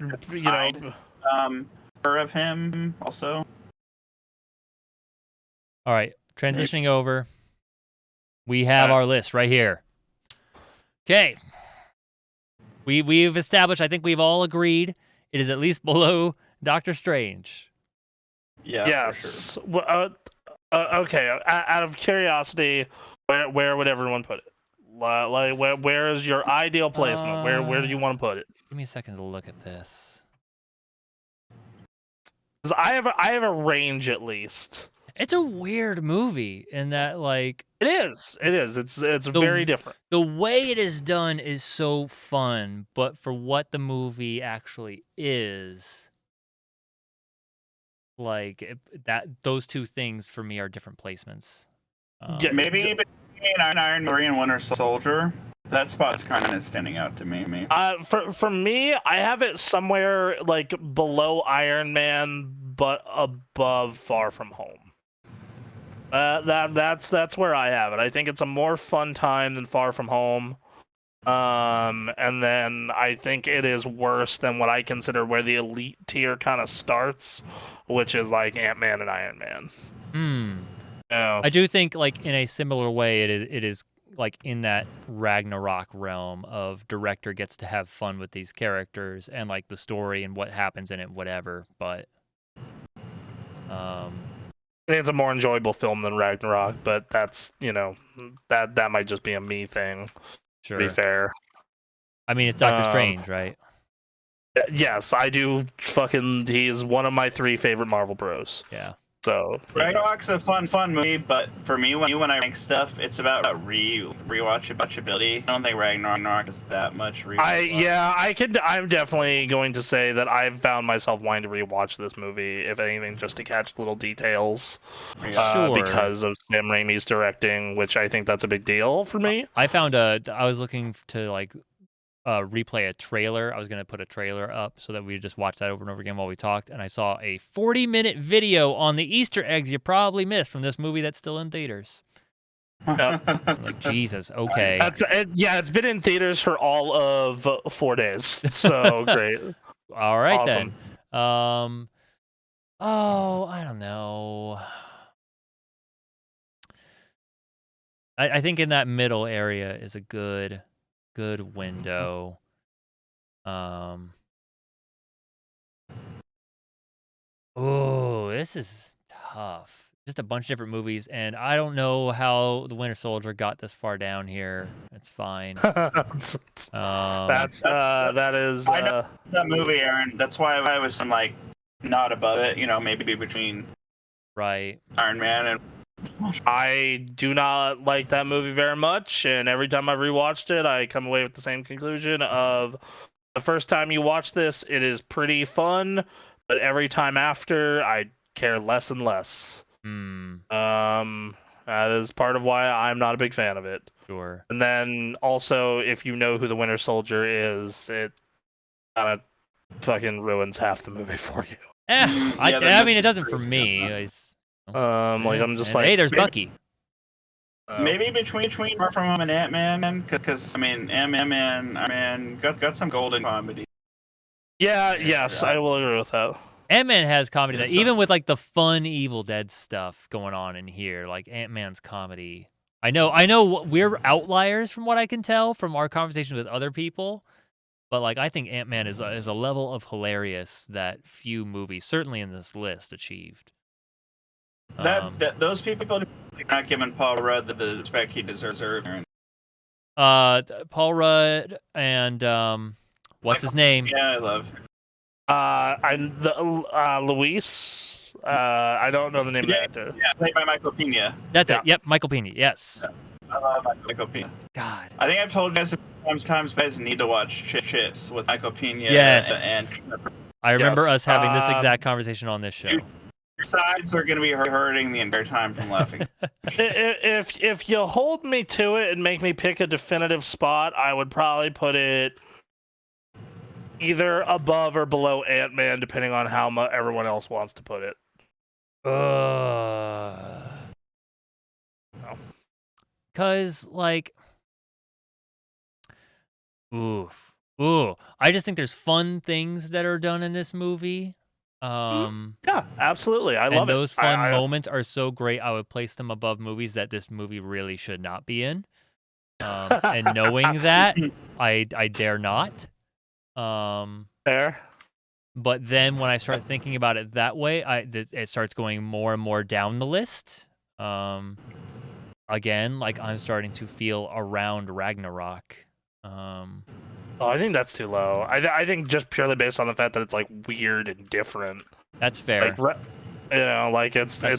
her of him also. All right, transitioning over. We have our list right here. Okay. We've established. I think we've all agreed it is at least below Doctor Strange. Yeah. Yes. For sure. Well, okay. Out of curiosity, where would everyone put it? Like, where is your ideal placement? Where do you want to put it? Give me a second to look at this. 'Cause I have a range at least. It's a weird movie in that, like, It is. It's very different. the way it is done is so fun, but for what the movie actually is, like those two things for me are different placements. Yeah, Maybe between Iron Man and Winter Soldier, that spot's kind of standing out to me. For me, I have it somewhere like below Iron Man, but above Far From Home. That's where I have it. I think it's a more fun time than Far From Home. And then I think it is worse than what I consider where the elite tier kind of starts, which is like Ant-Man and Iron Man. Yeah. I do think, like, in a similar way, it is like in that Ragnarok realm of director gets to have fun with these characters and like the story and what happens in it, whatever. But I think it's a more enjoyable film than Ragnarok, but that's that might just be a me thing. sure. To be fair. I mean, it's Doctor Strange, right? Yes, I do. He is one of my 3 favorite Marvel bros. Yeah. So Ragnarok's a fun movie, but for me, when I rank stuff, it's about rewatchability. I don't think Ragnarok is that much rewatch. I'm definitely going to say that I've found myself wanting to rewatch this movie, if anything, just to catch little details. Sure. Because of Sam Raimi's directing, which I think that's a big deal for me. I was looking to like replay a trailer. I was going to put a trailer up so that we just watch that over and over again while we talked, and I saw a 40-minute video on the Easter eggs you probably missed from this movie that's still in theaters. I'm like, Jesus, okay. It's been in theaters for all of 4 days. So great. All right, Awesome. Oh, I don't know. I think in that middle area is a good window. Oh, this is tough. Just a bunch of different movies, and I don't know how the Winter Soldier got this far down here. It's fine. That's That's- that is I know that movie, Aaron. That's why I was like not above it. You know, maybe between right. Iron Man and. I do not like that movie very much, and every time I've rewatched it, I come away with the same conclusion of the first time you watch this, it is pretty fun, but every time after, I care less and less. That is part of why I'm not a big fan of it. Sure. And then also, if you know who the Winter Soldier is, it kind of fucking ruins half the movie for you. I mean, it doesn't for me. Like I'm just like, hey, there's maybe- Bucky. Maybe between Far From Home and Ant-Man, because I mean, Ant-Man got some golden comedy. Yes, I will agree with that. Ant-Man has comedy, Yeah, that even with like the fun Evil Dead stuff going on in here, like Ant-Man's comedy. I know we're outliers from what I can tell from our conversation with other people, but like I think Ant-Man is a level of hilarious that few movies, certainly in this list, achieved. Those people are not giving Paul Rudd the respect he deserves. Paul Rudd and what's his name? Yeah, I love. I'm the Luis. I don't know the name of the actor. Yeah, played by Michael Pena. That's it. Yep, Michael Pena. Yes. I love Michael Pena. God. I think I've told you guys sometimes guys need to watch Chips with Michael Pena. Yes. And I remember Yes. us having this exact conversation on this show. your sides are going to be hurting the entire time from laughing. If you hold me to it and make me pick a definitive spot, I would probably put it either above or below Ant-Man, depending on how everyone else wants to put it. Cause like, ooh, I just think there's fun things that are done in this movie. Yeah, absolutely. I love and it. those fun moments are so great. I would place them above movies that this movie really should not be in. And knowing that, I dare not. Fair. But then when I start thinking about it that way, it starts going more and more down the list. Again, like I'm starting to feel around Ragnarok. Oh, I think that's too low. I think just purely based on the fact that it's like weird and different. That's fair. Like, like it's fair.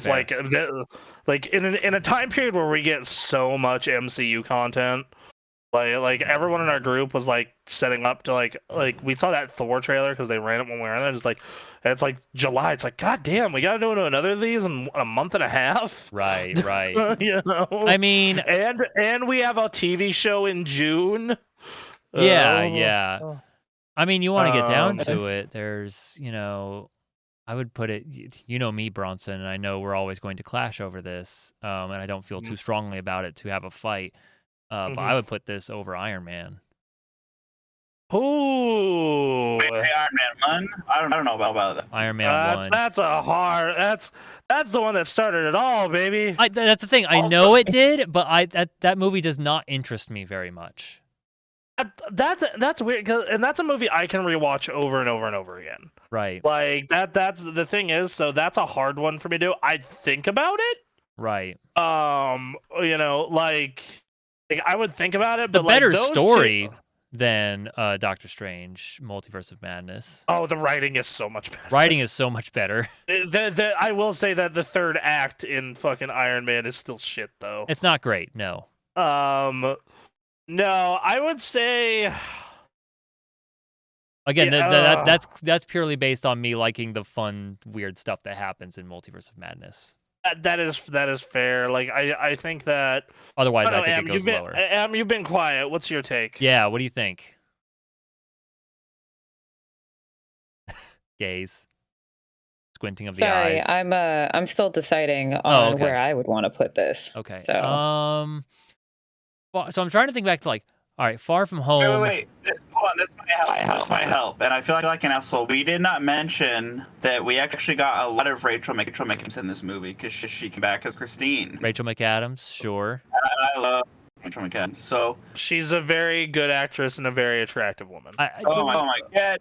like in a time period where we get so much MCU content. Like everyone in our group was like setting up to like we saw that Thor trailer because they ran it when we were in there. It's like July. It's like, God damn, we gotta do another of these in a month and a half. Right. You know. I mean, and we have a TV show in June. yeah. I mean, you want to get down to it. There's, I would put it. You know me, Bronson, and I know we're always going to clash over this. And I don't feel too strongly about it to have a fight. But I would put this over Iron Man. Ooh. Wait, Iron Man 1? I don't know about that. Iron Man 1. That's a hard. That's the one that started it all, baby. That's the thing. I know it did, but that movie does not interest me very much. That's weird, and that's a movie I can rewatch over and over and over again. Right. Like that's the thing is, so that's a hard one for me to do. I think about it. Right. Like I would think about it, It's a but better like, those story two... than Doctor Strange, Multiverse of Madness. Oh, the writing is so much better. Writing is so much better. I will say that the third act in fucking Iron Man is still shit, though. It's not great, no. No, I would say. Again, that's purely based on me liking the fun, weird stuff that happens in Multiverse of Madness. That is fair. Like I think that. Otherwise, I think it goes lower. You've been quiet. What's your take? Yeah, what do you think? Gaze. Squinting of the eyes. Sorry, I'm still deciding on where I would want to put this. Okay. So. Well, so I'm trying to think back to like All right, Far From Home. Wait. Hold on, this might help. And I feel like an asshole. We did not mention that we actually got a lot of Rachel McAdams in this movie because she came back as Christine. Rachel McAdams, sure. I love Rachel McAdams. So She's a very good actress and a very attractive woman. oh my god,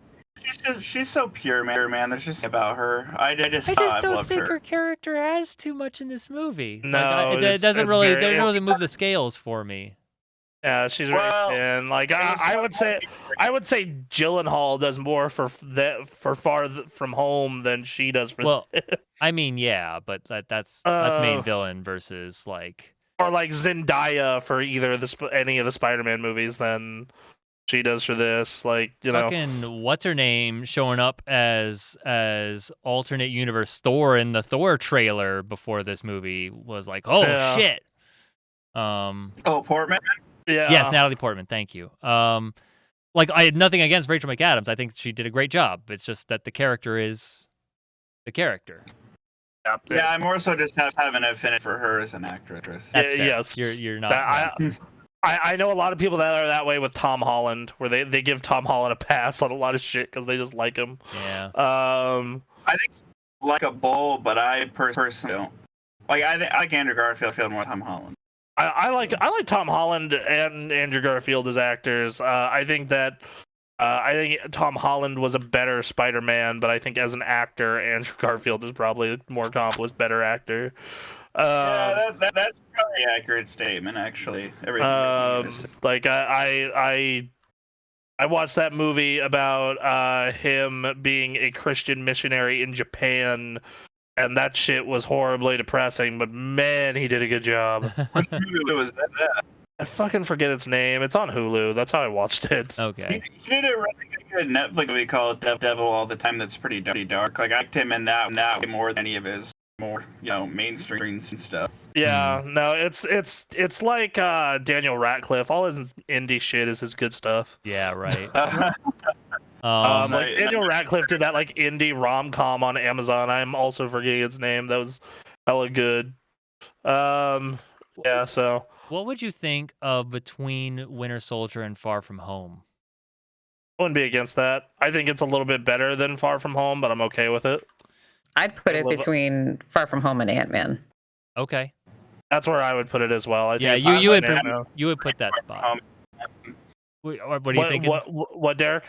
she's so pure, man. There's just about her. I just don't think her. her character has too much in this movie. No, it it's doesn't really very- move the scales for me. Yeah, she's very thin. Like I would say Gyllenhaal does more for Far From Home than she does for. Well, this. I mean, yeah, but that's main villain versus like. Or like Zendaya for either any of the Spider-Man movies than she does for this. Like, you know, Fucking what's her name showing up as alternate universe Thor in the Thor trailer before this movie was like, oh shit. Oh, Portman. yeah. Yes, Natalie Portman. Thank you. Like I had nothing against Rachel McAdams. I think she did a great job. It's just that the character is the character. Yeah, I more so just have an affinity for her as an actress. That's fair. Yes. You're not. I know a lot of people that are that way with Tom Holland, where they give Tom Holland a pass on a lot of shit because they just like him. Yeah. I think like a bull, but I personally don't. Like I like Andrew Garfield more than Tom Holland. I like Tom Holland and Andrew Garfield as actors. I think Tom Holland was a better Spider-Man, but I think as an actor, Andrew Garfield is probably a more accomplished, better actor. Yeah, that's probably an accurate statement, actually. Everything. Like I watched that movie about him being a Christian missionary in Japan, and that shit was horribly depressing. But man, he did a good job. Which movie was that? I fucking forget its name. It's on Hulu. That's how I watched it. Okay. He did a really good Netflix movie called Devil All the Time. That's pretty dark. Like I liked him in that way more than any of his more mainstream stuff. Yeah, no, it's like Daniel Radcliffe. All his indie shit is his good stuff. Yeah. Right. Like Daniel Radcliffe did that like indie rom-com on Amazon. I'm also forgetting its name. That was hella good. Yeah. So. What would you think of Between Winter Soldier and Far From Home? I wouldn't be against that. I think it's a little bit better than Far From Home, but I'm okay with it. I'd put it between Far From Home and Ant-Man. Okay. That's where I would put it as well. I think you would put that spot. What do you think? What, Derek?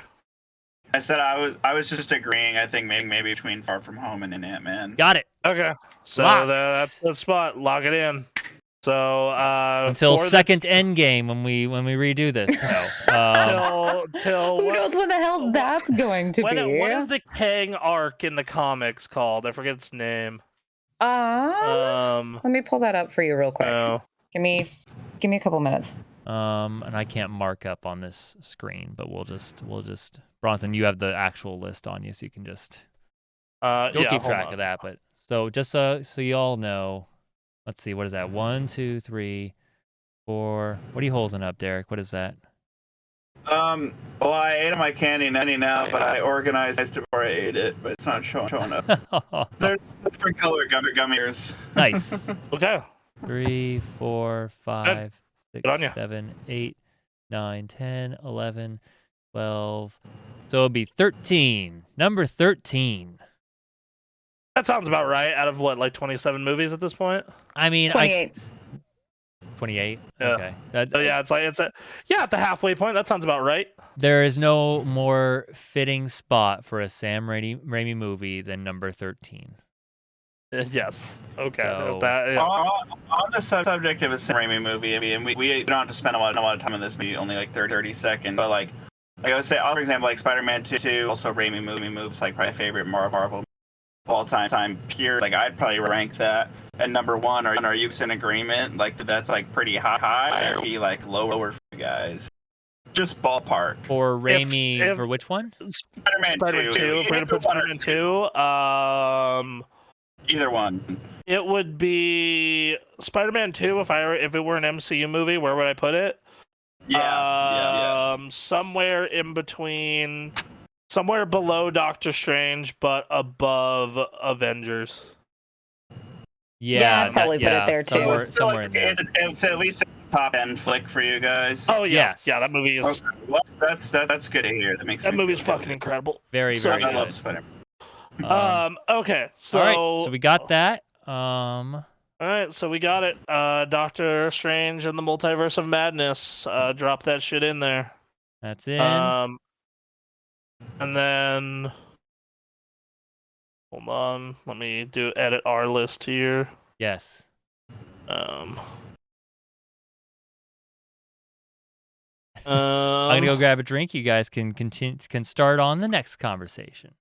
I said I was just agreeing. I think maybe between Far From Home and Ant-Man. Got it. Okay. So that's the spot. Lock it in. So until second Endgame when we redo this. So, till who knows when the hell that's going to be? What is the Kang arc in the comics called? I forget its name. Let me pull that up for you real quick. Give me a couple minutes. And I can't mark up on this screen, but we'll just Bronson, you have the actual list on you, so you can just you'll keep track of that. But so just so you all know. Let's see, what is that? 1, 2, 3, 4. What are you holding up, Derek? What is that? Well, I ate my candy now, but I organized it before I ate it, but it's not showing up. They're different color gummy bears. Nice. Okay. 3, 4, 5, Good on 6, 7, 8, 9, 10, 11, 12. So it'll be 13. Number 13. That sounds about right. Out of what, like 27 movies at this point? I mean, 28. 28. Yeah. Okay. So yeah, at the halfway point. That sounds about right. There is no more fitting spot for a Sam Raimi movie than number 13. Yes. Okay. So- On the subject of a Sam Raimi movie, and we don't have to spend a lot of time on this movie, only like 30 seconds, but like I would say, for example, like Spider-Man 2, also Raimi movies, like probably favorite Marvel all time pure. Like I'd probably rank that at number 1. Are you in agreement? Like that's like pretty high, or be like lower for you guys? Just ballpark. For Raimi, for which one? Spider-Man 2. If we're gonna put Spider-Man 2, either one. it would be Spider-Man 2. If it were an MCU movie, where would I put it? Yeah. Somewhere in between. Somewhere below Doctor Strange, but above Avengers. Yeah, I'd probably put it there too. Somewhere in there. It's at least top 10 flick for you guys? Oh yeah, Yes. yeah, that movie is Okay, well, that's good to hear. That makes that me movie's feel fucking good. incredible. Very, So very I good. love Spider-Man. Okay, so all right, so we got that. All right, so we got it. Doctor Strange and the Multiverse of Madness. Drop that shit in there. That's in. And then hold on, let me edit our list here. Yes. Um, I'm gonna go grab a drink. You guys can start on the next conversation.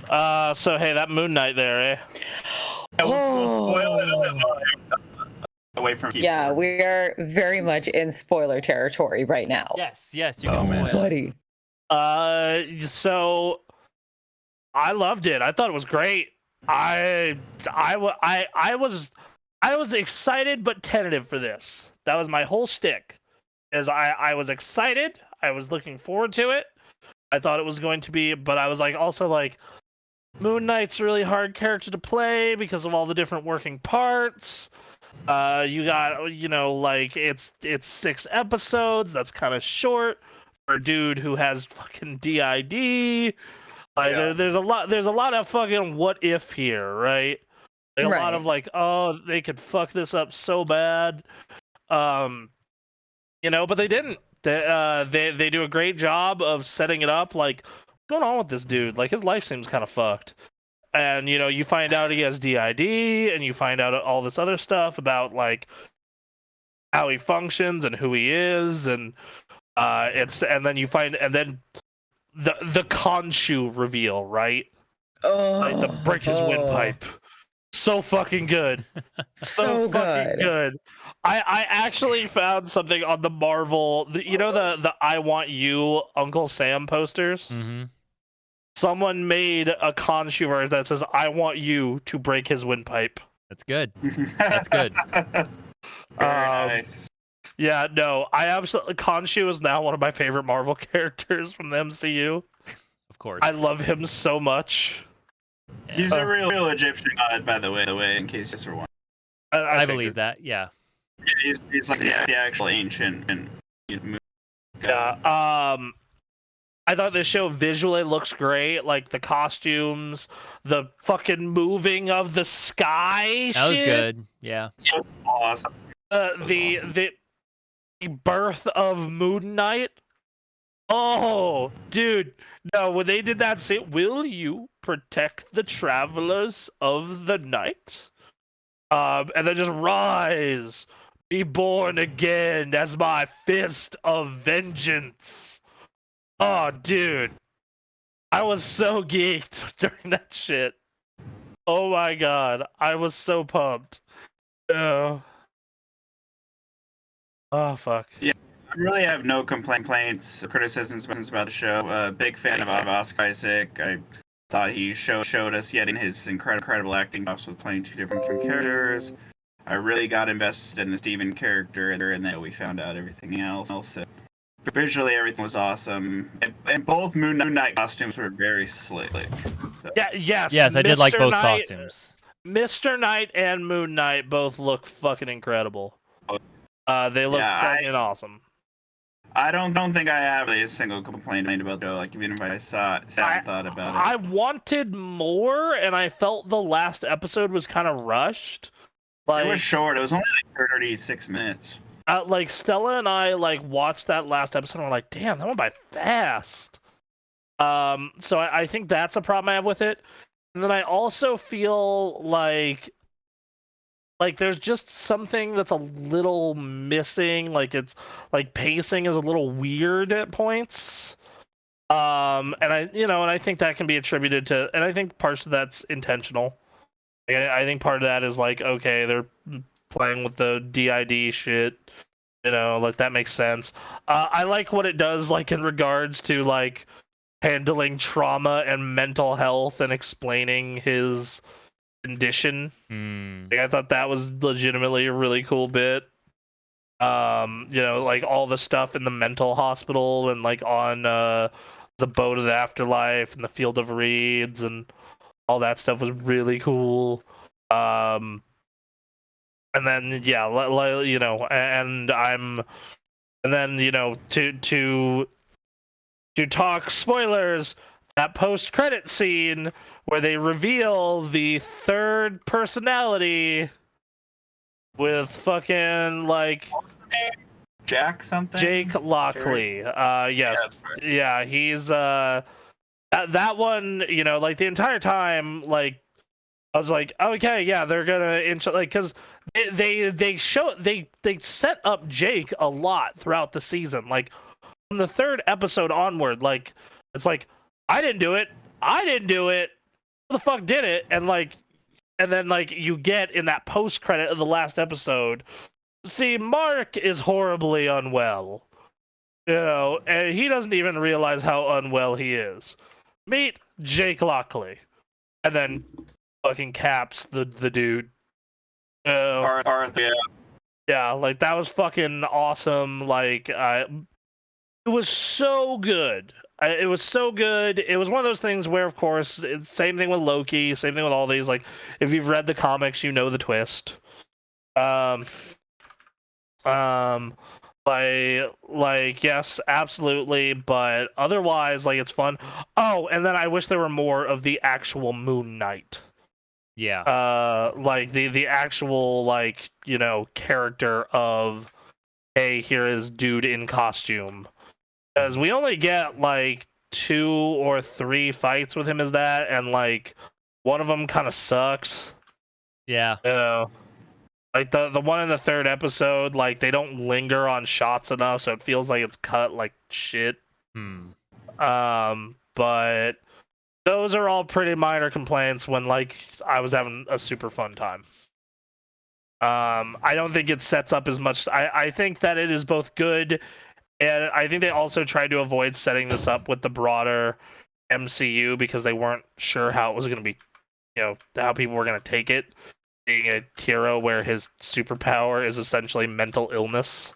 So hey, that Moon Knight there, eh? We'll spoil it away from keyboard. Yeah, we are very much in spoiler territory right now. Yes, you Oh, can man. spoil it. Buddy. So I loved it. I thought it was great. I was excited but tentative for this. That was my whole shtick. As I was excited. I was looking forward to it. I thought it was going to be, but I was also Moon Knight's a really hard character to play because of all the different working parts. You got it's 6 episodes. That's kind of short for a dude who has fucking DID. There's a lot of fucking what if here, right? A lot of oh, they could fuck this up so bad. But they didn't. They do a great job of setting it up. What's going on with this dude? His life seems kind of fucked. And you find out he has DID, and you find out all this other stuff about how he functions and who he is, and then the Khonshu reveal, right? Oh, The break his windpipe. So fucking good. So fucking good. I actually found something on the Marvel, the I Want You Uncle Sam posters? Mm-hmm. Someone made a Khonshu version that says, I want you to break his windpipe. That's good. That's good. Very nice. Yeah, no, I absolutely... Khonshu is now one of my favorite Marvel characters from the MCU. Of course. I love him so much. He's a real Egyptian god, by the way, in case you were wondering. I believe that, yeah. Yeah, he's like the actual ancient and yeah. I thought this show visually looks great. The costumes, the fucking moving of the sky. That was good. Yeah. It was awesome. The birth of Moon Knight. Oh, dude. No, when they did that scene, will you protect the travelers of the night? And then just rise, be born again as my fist of vengeance. Oh, dude. I was so geeked during that shit. Oh my god. I was so pumped. Oh, fuck. Yeah, I really have no complaints, criticisms about the show. Big fan of Oscar Isaac. I thought he showed us yet in his incredible acting chops with playing 2 different characters. I really got invested in the Steven character, and then we found out everything else. So visually, everything was awesome, and both Moon Knight costumes were very slick. So. Yeah, yes. Yes, I did like Mr. both Knight, costumes. Mr. Knight and Moon Knight both look fucking incredible. They look fucking awesome. I don't think I have a single complaint about though. Even if I sat and thought about it. I wanted more, and I felt the last episode was kind of rushed. It was short. It was only 36 minutes. Stella and I watched that last episode, and we're like, damn, that went by fast. So I think that's a problem I have with it. And then I also feel like there's just something that's a little missing. It's pacing is a little weird at points. And I think that can be attributed to, and I think parts of that's intentional. I think part of that is okay, they're playing with the DID shit. That makes sense. I like what it does, in regards to handling trauma and mental health and explaining his condition. I thought that was legitimately a really cool bit. All the stuff in the mental hospital and on the boat of the afterlife and the field of reeds and all that stuff was really cool. I and then you know, and then you know to talk spoilers, that post-credit scene where they reveal the third personality with fucking like Jack something. Jake Lockley. Yes. Yeah, that's right. Yeah, he's that one, you know, like the entire time, like I was like, okay, yeah, they're gonna like, because they set up Jake a lot throughout the season. Like from the third episode onward, like it's like I didn't do it, who the fuck did it, and then like you get in that post credit of the last episode, see Mark is horribly unwell, you know, and he doesn't even realize how unwell he is. Meet Jake Lockley, and then fucking Caps the dude. Arthur, yeah. Yeah, like that was fucking awesome. Like it was so good. It was so good. It was one of those things where, of course, it's same thing with Loki, same thing with all these. Like, if you've read the comics, you know the twist. Like yes, absolutely, but otherwise, like it's fun. Oh, and then I wish there were more of the actual Moon Knight. Yeah. Like the actual, like, you know, character of, hey, here is dude in costume. Because we only get like 2 or 3 fights with him as that, and like one of them kind of sucks. Yeah. You know, like the one in the third episode, like they don't linger on shots enough, so it feels like it's cut like shit. But those are all pretty minor complaints when like I was having a super fun time. I don't think it sets up as much. I think that it is both good, and I think they also tried to avoid setting this up with the broader MCU because they weren't sure how it was going to be, you know, how people were going to take it, being a hero where his superpower is essentially mental illness.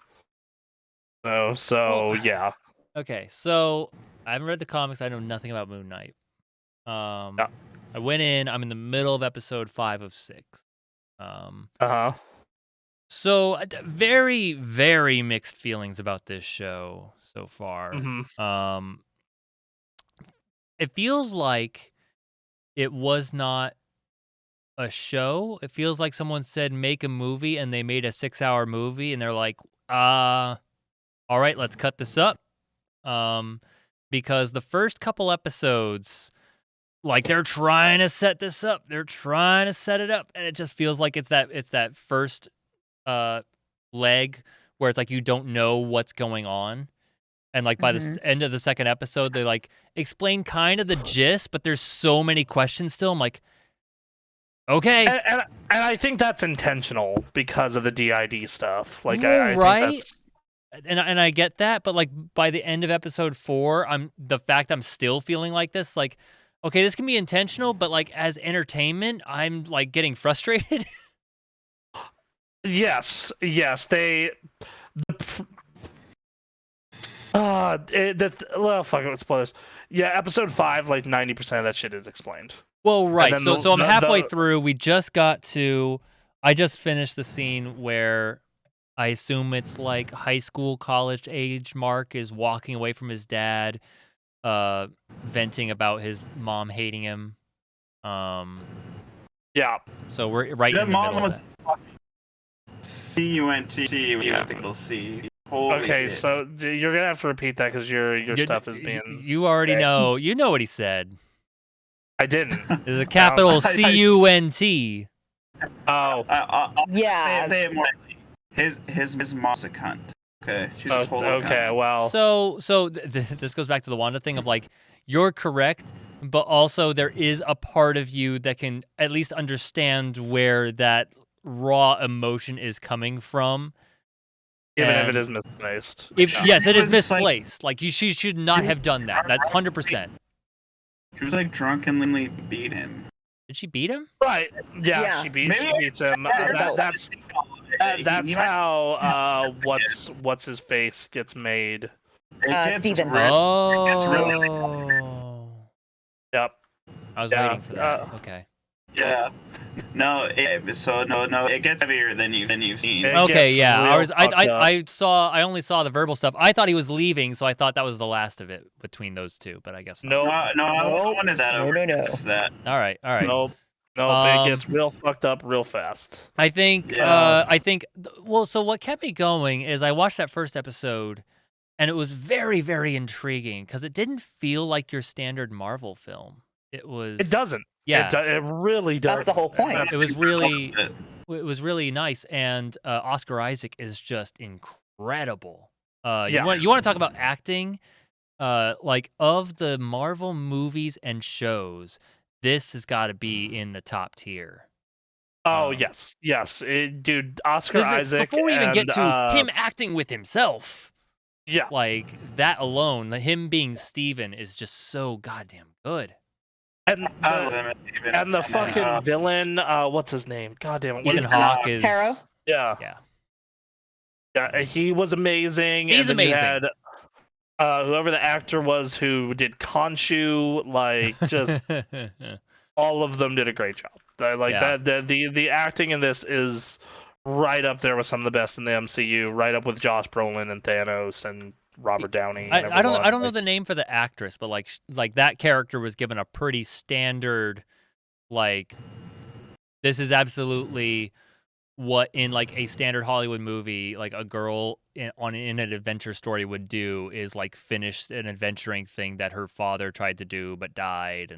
So yeah. Okay, so I haven't read the comics. I know nothing about Moon Knight. Yeah. I went in. I'm in the middle of episode 5 of 6. So very, very mixed feelings about this show so far. Mm-hmm. It feels like it was not a show. It feels like someone said make a movie and they made a 6-hour movie and they're like, all right, let's cut this up. Because the first couple episodes, like they're trying to set this up, they're trying to set it up, and it just feels like it's that first leg where it's like you don't know what's going on, and like by the end of the second episode, they like explain kind of the gist, but there's so many questions still. I'm like, okay, and I think that's intentional because of the DID stuff. Like, I right. think that's... And I get that, but like by the end of episode 4, the fact I'm still feeling like this, like, okay, this can be intentional, but like as entertainment, I'm like getting frustrated. Yes, well, fuck it, let's spoilers. Yeah, episode 5, like 90% of that shit is explained. Well, right. So I'm halfway through. I just finished the scene where I assume it's like high school, college age Mark is walking away from his dad, venting about his mom hating him. Yeah. So we're right in the middle of that. C-U-N-T, we have to go see. Holy okay, shit. so you're gonna have to repeat that because your stuff is being... You already know. You know what he said. I didn't. There's a capital C-U-N-T. Oh. Yeah. Say it more. His mom's a cunt. Okay. She's a total okay. cunt. Well. So this goes back to the Wanda thing of like, you're correct, but also there is a part of you that can at least understand where that raw emotion is coming from. Even if it is misplaced. Yes, it is misplaced. Like she should not have done that. That's 100%. She was like drunkenly beat him. Did she beat him? Right. Yeah. She beats him. That's how what's his face gets made. Steven. Oh. It gets really Yep. I was waiting for that. Okay. Yeah. No, it gets heavier than you've seen. It Okay, gets yeah. real fucked up. I only saw the verbal stuff. I thought he was leaving, so I thought that was the last of it between those two, but I guess not. Nope. I Nope. wanted that No, over no, no. just that. All right. Nope. It Um, gets real fucked up real fast. I think Yeah. well, so what kept me going is I watched that first episode and it was very, very intriguing because it didn't feel like your standard Marvel film. It was It doesn't. Yeah. It really does. That's the whole point. It was really nice, and Oscar Isaac is just incredible. Yeah. You want to talk about acting? Like of the Marvel movies and shows, this has got to be in the top tier. Oh yes. Dude, Oscar Isaac. Before we even get and, to him acting with himself, yeah, like that alone, him being Steven is just so goddamn good. and I love him even. and the fucking villain. What's his name? God damn it. Ethan Hawke is Harrow? Yeah. Yeah, he was amazing. He's and then you amazing. had, whoever the actor was who did Khonshu, like just all of them did a great job. That the acting in this is right up there with some of the best in the MCU, right up with Josh Brolin and Thanos and Robert Downey. And I don't everyone. know the name for the actress, but like that character was given a pretty standard, like this is absolutely what in like a standard Hollywood movie, like a girl in an adventure story would do is like finish an adventuring thing that her father tried to do but died,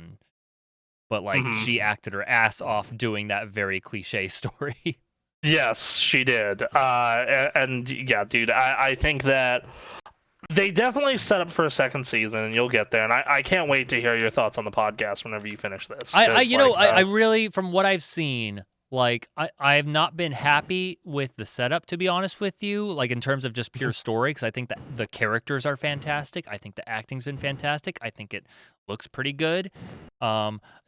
but like she acted her ass off doing that very cliche story. Yes, she did. And yeah, dude, I think that they definitely set up for a second season, and you'll get there. And I can't wait to hear your thoughts on the podcast whenever you finish this. I really, from what I've seen, like I have not been happy with the setup, to be honest with you, like in terms of just pure story, because I think that the characters are fantastic. I think the acting's been fantastic. I think it looks pretty good.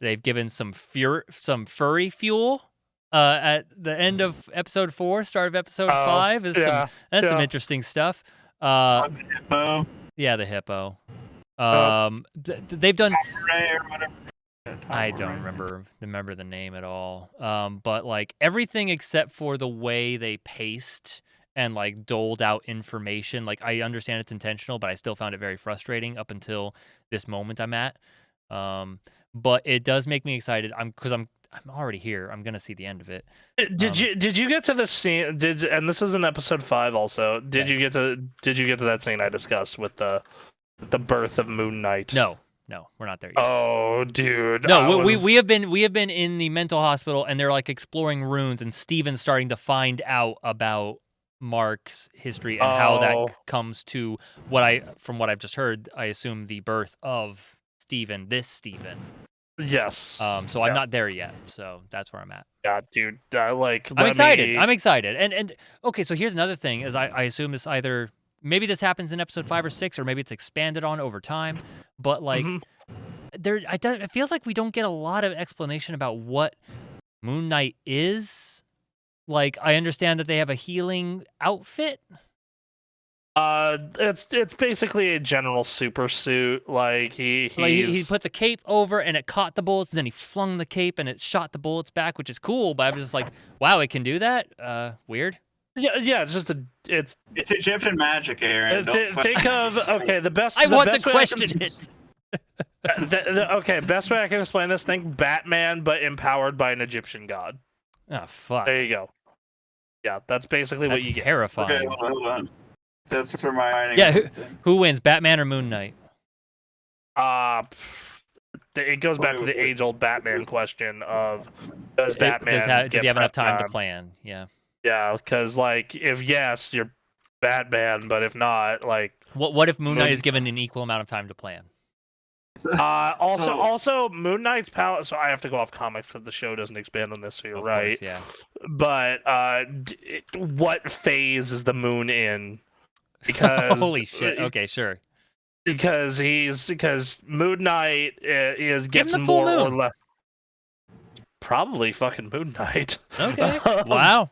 They've given some furry fuel at the end of episode 4, start of episode 5 is some interesting stuff. The hippo. Yeah, the hippo. They've done. Or whatever. I don't remember the name at all. But like everything except for the way they paced and like doled out information. Like I understand it's intentional, but I still found it very frustrating up until this moment I'm at. But it does make me excited. I'm already here. I'm gonna see the end of it. Did you get to the scene? And this is in episode 5 also. Did you get to that scene I discussed with the birth of Moon Knight? No, we're not there yet. Oh, dude. No, we have been in the mental hospital, and they're like exploring runes, and Steven's starting to find out about Mark's history and how that comes to from what I've just heard, I assume the birth of Steven. Yes. So I'm not there yet. So that's where I'm at. Yeah, dude. I'm excited. I'm excited. And okay, so here's another thing: is I assume this either maybe this happens in episode 5 or 6, or maybe it's expanded on over time. But like, it feels like we don't get a lot of explanation about what Moon Knight is. Like, I understand that they have a healing outfit. It's basically a general super suit. Like he put the cape over and it caught the bullets, and then he flung the cape and it shot the bullets back, which is cool. But I was just like, wow, it can do that. Weird. Yeah. It's Egyptian magic, Aaron. Think of the best. I want to question it. Best way I can explain this: think Batman, but empowered by an Egyptian god. Oh fuck! There you go. Yeah, that's basically what you get. Terrifying. Okay, hold on. That's for my. Yeah, who wins, Batman or Moon Knight? It goes back to the age-old Batman question of does Batman does he have enough time to plan? Yeah. Yeah, because like if yes, you're Batman, but if not, like what if Moon Knight is given an equal amount of time to plan? Also Moon Knight's power. So I have to go off comics if the show doesn't expand on this. So you're right. Course, yeah. But what phase is the moon in? Because holy shit. Okay, sure. Because Moon Knight gets more moon. or less. Probably fucking Moon Knight. Okay. Wow.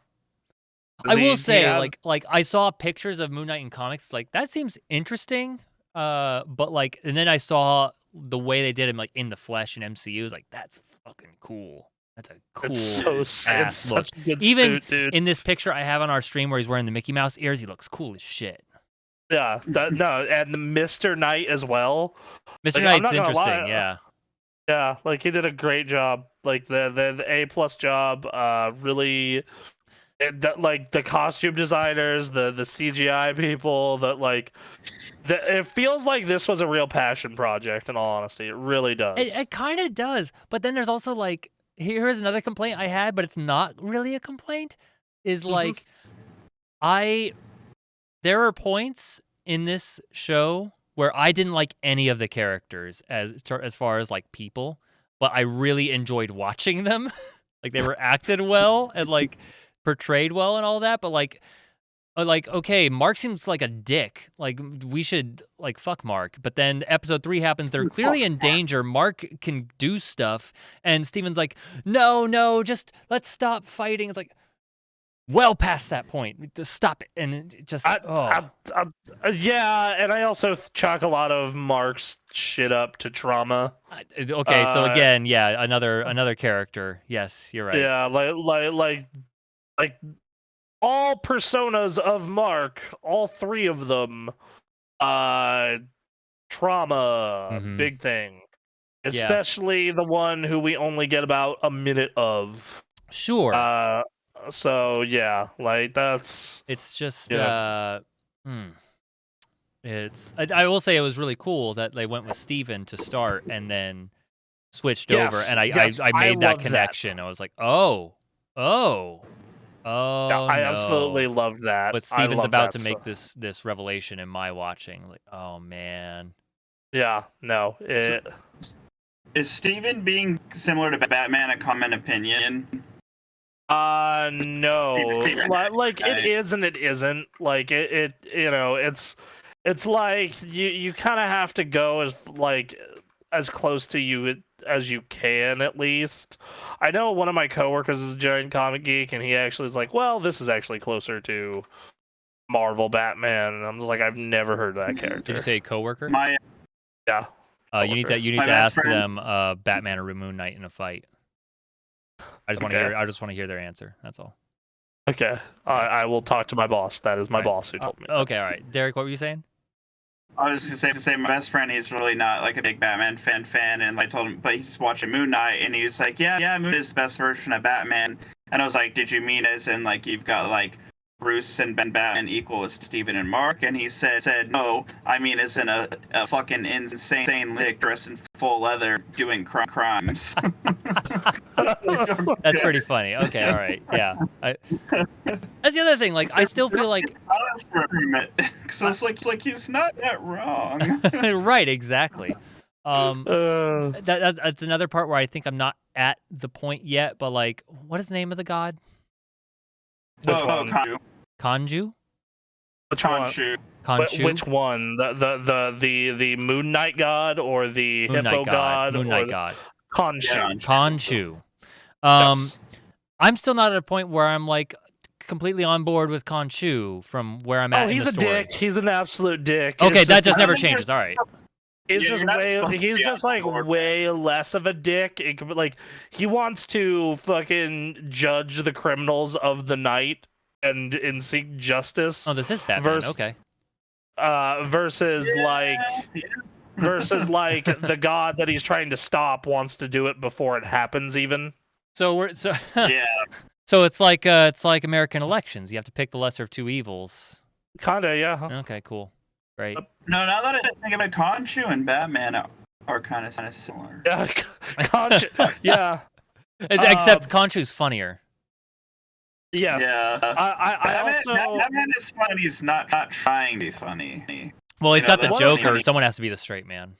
I will say, like I saw pictures of Moon Knight in comics. Like that seems interesting. But like, and then I saw the way they did him like in the flesh in MCU. Like that's fucking cool. That's a cool It's so ass it's look. such a good Even suit, dude. in this picture I have on our stream where he's wearing the Mickey Mouse ears, he looks cool as shit. Yeah, no, and the Mr. Knight as well. Mr. Like, I'm Knight's not gonna interesting, lie, yeah. Yeah, like he did a great job. Like the A+ job. Really, like the costume designers, the CGI people. That like, it feels like this was a real passion project. In all honesty, it really does. It kind of does, but then there's also like here's another complaint I had, but it's not really a complaint. Is like there are points in this show where I didn't like any of the characters as far as like people, but I really enjoyed watching them. Like they were acted well and like portrayed well and all that, but like okay, Mark seems like a dick. Like we should like fuck Mark. But then episode 3 happens. They're clearly in danger. Mark can do stuff, and Steven's like, no, just let's stop fighting. It's like, well past that point, just stop it, and it just yeah, and I also chalk a lot of Mark's shit up to trauma. Okay, so again, yeah, another character. Yes, you're right. Yeah, like all personas of Mark, all 3 of them, trauma, big thing. Especially the one who we only get about a minute of. Sure. So yeah, like that's. It's just It's. I will say it was really cool that they went with Steven to start and then switched over, and I made that connection. I was like, oh. Yeah, I absolutely loved that. But Steven's about to make this revelation in my watching. Like, oh man. Yeah, no. Is Steven being similar to Batman a common opinion? No. Like it is and it isn't. Like it it's like you kind of have to go as close to you as you can, at least. I know one of my coworkers is a giant comic geek, and he actually is like, well, this is actually closer to Marvel Batman. And I'm just like, I've never heard of that character. Did you say coworker? Yeah. You need to ask them Batman or Moon Knight in a fight. I just want to hear their answer. That's all. Okay. I will talk to my boss. That is my boss who told me. Okay, all right. Derek, what were you saying? I was just gonna say my best friend, he's really not like a big Batman fan, and I told him, but he's watching Moon Knight, and he was like, yeah, Moon is the best version of Batman. And I was like, did you mean as in like you've got like Bruce and Batman equal as Steven and Mark? And he said no, I mean as in a fucking insane lick dressed in full leather doing crimes. That's pretty funny. Okay, all right, yeah. That's the other thing. Like, I still feel like so it's like he's not that wrong. Right, exactly. That's another part where I think I'm not at the point yet. But like, what is the name of the god? Kanju. Khonshu. Which one? The Moon Knight god or the Hippo god? Moon Knight god. Khonshu. Khonshu. I'm still not at a point where I'm like completely on board with Khonshu from where I'm at in the story. He's a dick. He's an absolute dick. Okay, that just never changes. All right. He's just way less of a dick. It could be like he wants to fucking judge the criminals of the night and seek justice. Oh, this is Batman. Okay. Versus the god that he's trying to stop wants to do it before it happens even. So yeah. So it's like American elections. You have to pick the lesser of two evils. Kinda, yeah. Okay, cool. Great. No, now that I think about it, Khonshu and Batman are kind of similar. Yeah, Khonshu. Yeah. Except Khonshu's funnier. Yes. Yeah. Batman is funny. He's not trying to be funny. Well, he's got the Joker. Someone has to be the straight man.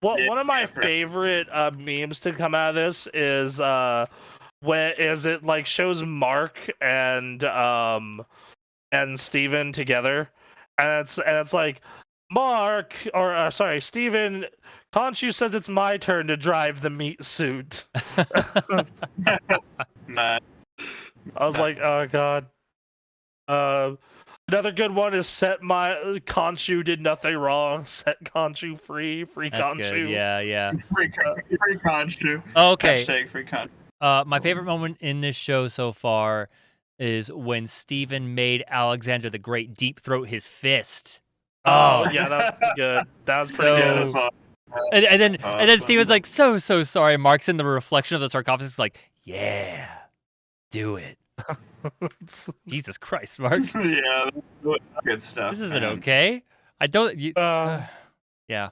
Well, one of my favorite memes to come out of this is it like shows Mark and Steven together, and it's like Steven, Khonshu says it's my turn to drive the meat suit. Nice. I was like, oh god. Another good one is Khonshu did nothing wrong. Set Khonshu free. Free That's Khonshu. Good. Yeah. Free Khonshu. Okay. Hashtag free Khonshu. My favorite moment in this show so far is when Steven made Alexander the Great deep throat his fist. Oh, yeah, that was good. That was pretty So- Yeah, good. that's all. And then Awesome. Steven's like, so sorry. Mark's in the reflection of the sarcophagus, like, yeah, do it. Jesus Christ, Mark. Yeah, good stuff. This isn't man. okay. I don't. Yeah.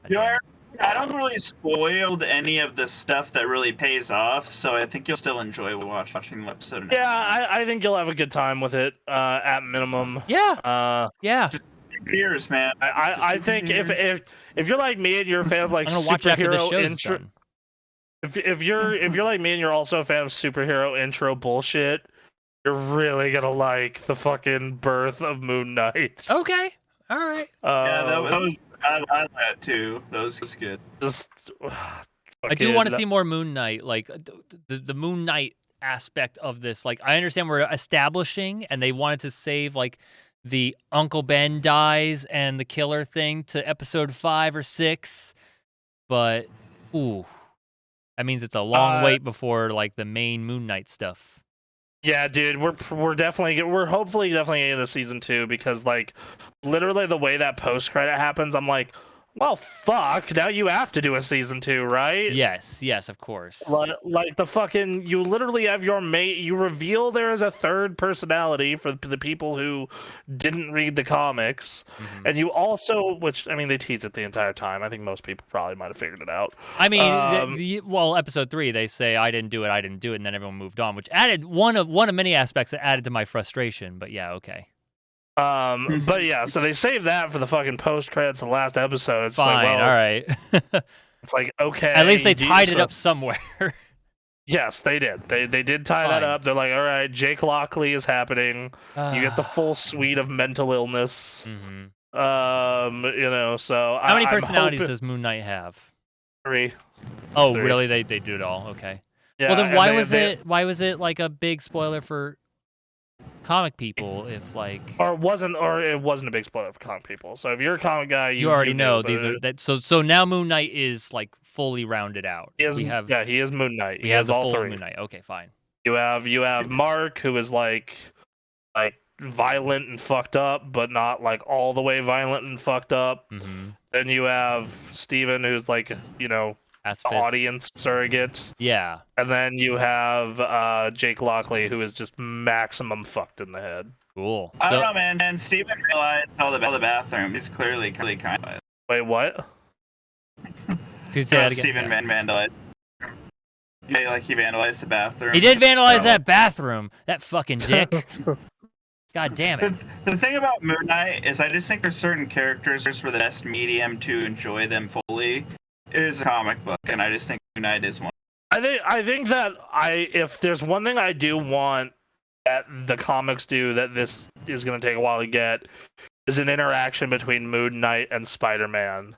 You know, I don't really spoiled any of the stuff that really pays off, so I think you'll still enjoy watching the episode. Yeah, I think you'll have a good time with it, at minimum. Yeah. Yeah. Cheers, man. I think if you're like me and you're a fan of like I'm gonna watch it after the superhero show's intro, done. if you're like me and you're also a fan of superhero intro bullshit, you're really gonna like the fucking birth of Moon Knight. Okay. All right. Yeah, that was I like that too. That was good. Just. I do want to see more Moon Knight, like the Moon Knight aspect of this. Like, I understand we're establishing, and they wanted to save like the Uncle Ben dies and the killer thing to episode 5 or 6, but ooh, that means it's a long wait before like the main Moon Knight stuff. Yeah, dude, we're hopefully definitely getting to season 2 because like literally the way that post credit happens, I'm like, well, fuck, now you have to do a season 2, right? Yes, of course. Like the fucking, you literally have your mate. You reveal there is a third personality for the people who didn't read the comics, Mhm. and you also, which I mean, they tease it the entire time. I think most people probably might have figured it out. I mean, well, episode 3, they say I didn't do it, and then everyone moved on, which added one of many aspects that added to my frustration. But yeah, okay. But yeah, so they saved that for the fucking post credits of the last episode. It's Fine, like, well, all right. it's like, okay. At least they tied it up somewhere. Yes, they did. They did tie that Fine. up. They're like, all right, Jake Lockley is happening. You get the full suite of mental illness. Mhm. So How many I'm personalities hoping- does Moon Knight have? 3. Oh, 3. really? They do it all. Okay. Yeah, Well, then and why was it like a big spoiler for comic people? If like or it wasn't a big spoiler for comic people. So if you're a comic guy, you already knew, know but these are that. So now Moon Knight is like fully rounded out. he is, we have he is Moon Knight. we He have has the all full 3. Moon Knight. Okay, fine. You have Mark, who is like violent and fucked up, but not like all the way violent and fucked up. Mm-hmm. Then you have Steven, who's like, Ass the fist. audience surrogate. Yeah. And then you have Jake Lockley, who is just maximum fucked in the head. Cool. I So don't know, man. And Steven realized all the bathroom. He's clearly kind of. Wait, what? could you say that again? Steven vandalized. Yeah, like he vandalized the bathroom. He did vandalize So- that bathroom. That fucking dick. God damn it. The thing about Moon Knight is I just think there's certain characters where the best medium to enjoy them fully is a comic book, and I just think Moon Knight is one. I think that if there's one thing I do want that the comics do that this is going to take a while to get is an interaction between Moon Knight and Spider-Man.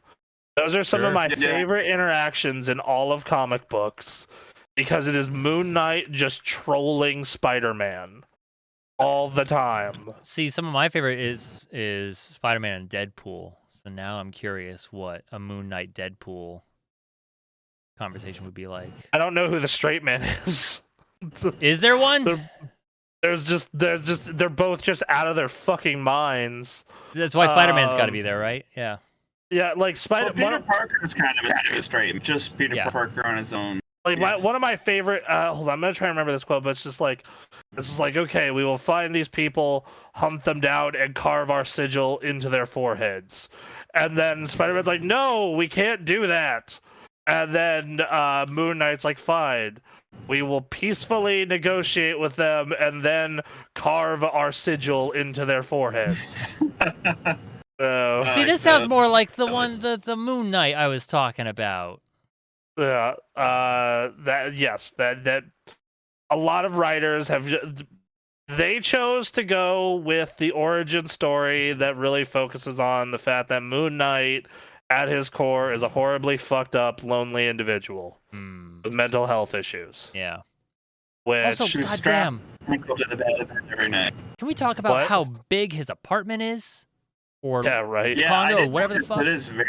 Those are some of Sure. my Yeah. favorite interactions in all of comic books because it is Moon Knight just trolling Spider-Man all the time. See, some of my favorite is Spider-Man and Deadpool. So now I'm curious what a Moon Knight Deadpool conversation would be like. I don't know who the straight man is. Is there one? They're both just out of their fucking minds. That's why Spider-Man's got to be there, right? Yeah. Yeah, like Well, Peter Parker is kind of a straight, just Peter Yeah. Parker on his own. one of my favorite. Hold on, I'm gonna try and remember this quote, but it's just like, okay, we will find these people, hunt them down, and carve our sigil into their foreheads. And then Spider-Man's like, no, we can't do that. And then Moon Knight's like, fine, we will peacefully negotiate with them and then carve our sigil into their foreheads. So, See, this sounds more like the one, the Moon Knight I was talking about. yeah, that a lot of writers have. They chose to go with the origin story that really focuses on the fact that Moon Knight, at his core, is a horribly fucked up, lonely individual with mental health issues. Yeah. Which, Also, She was goddamn, Go to the bed every night. can we talk about What? how big his apartment is? Or yeah, right. Yeah, Condo, I didn't whatever the notice, fuck. It is very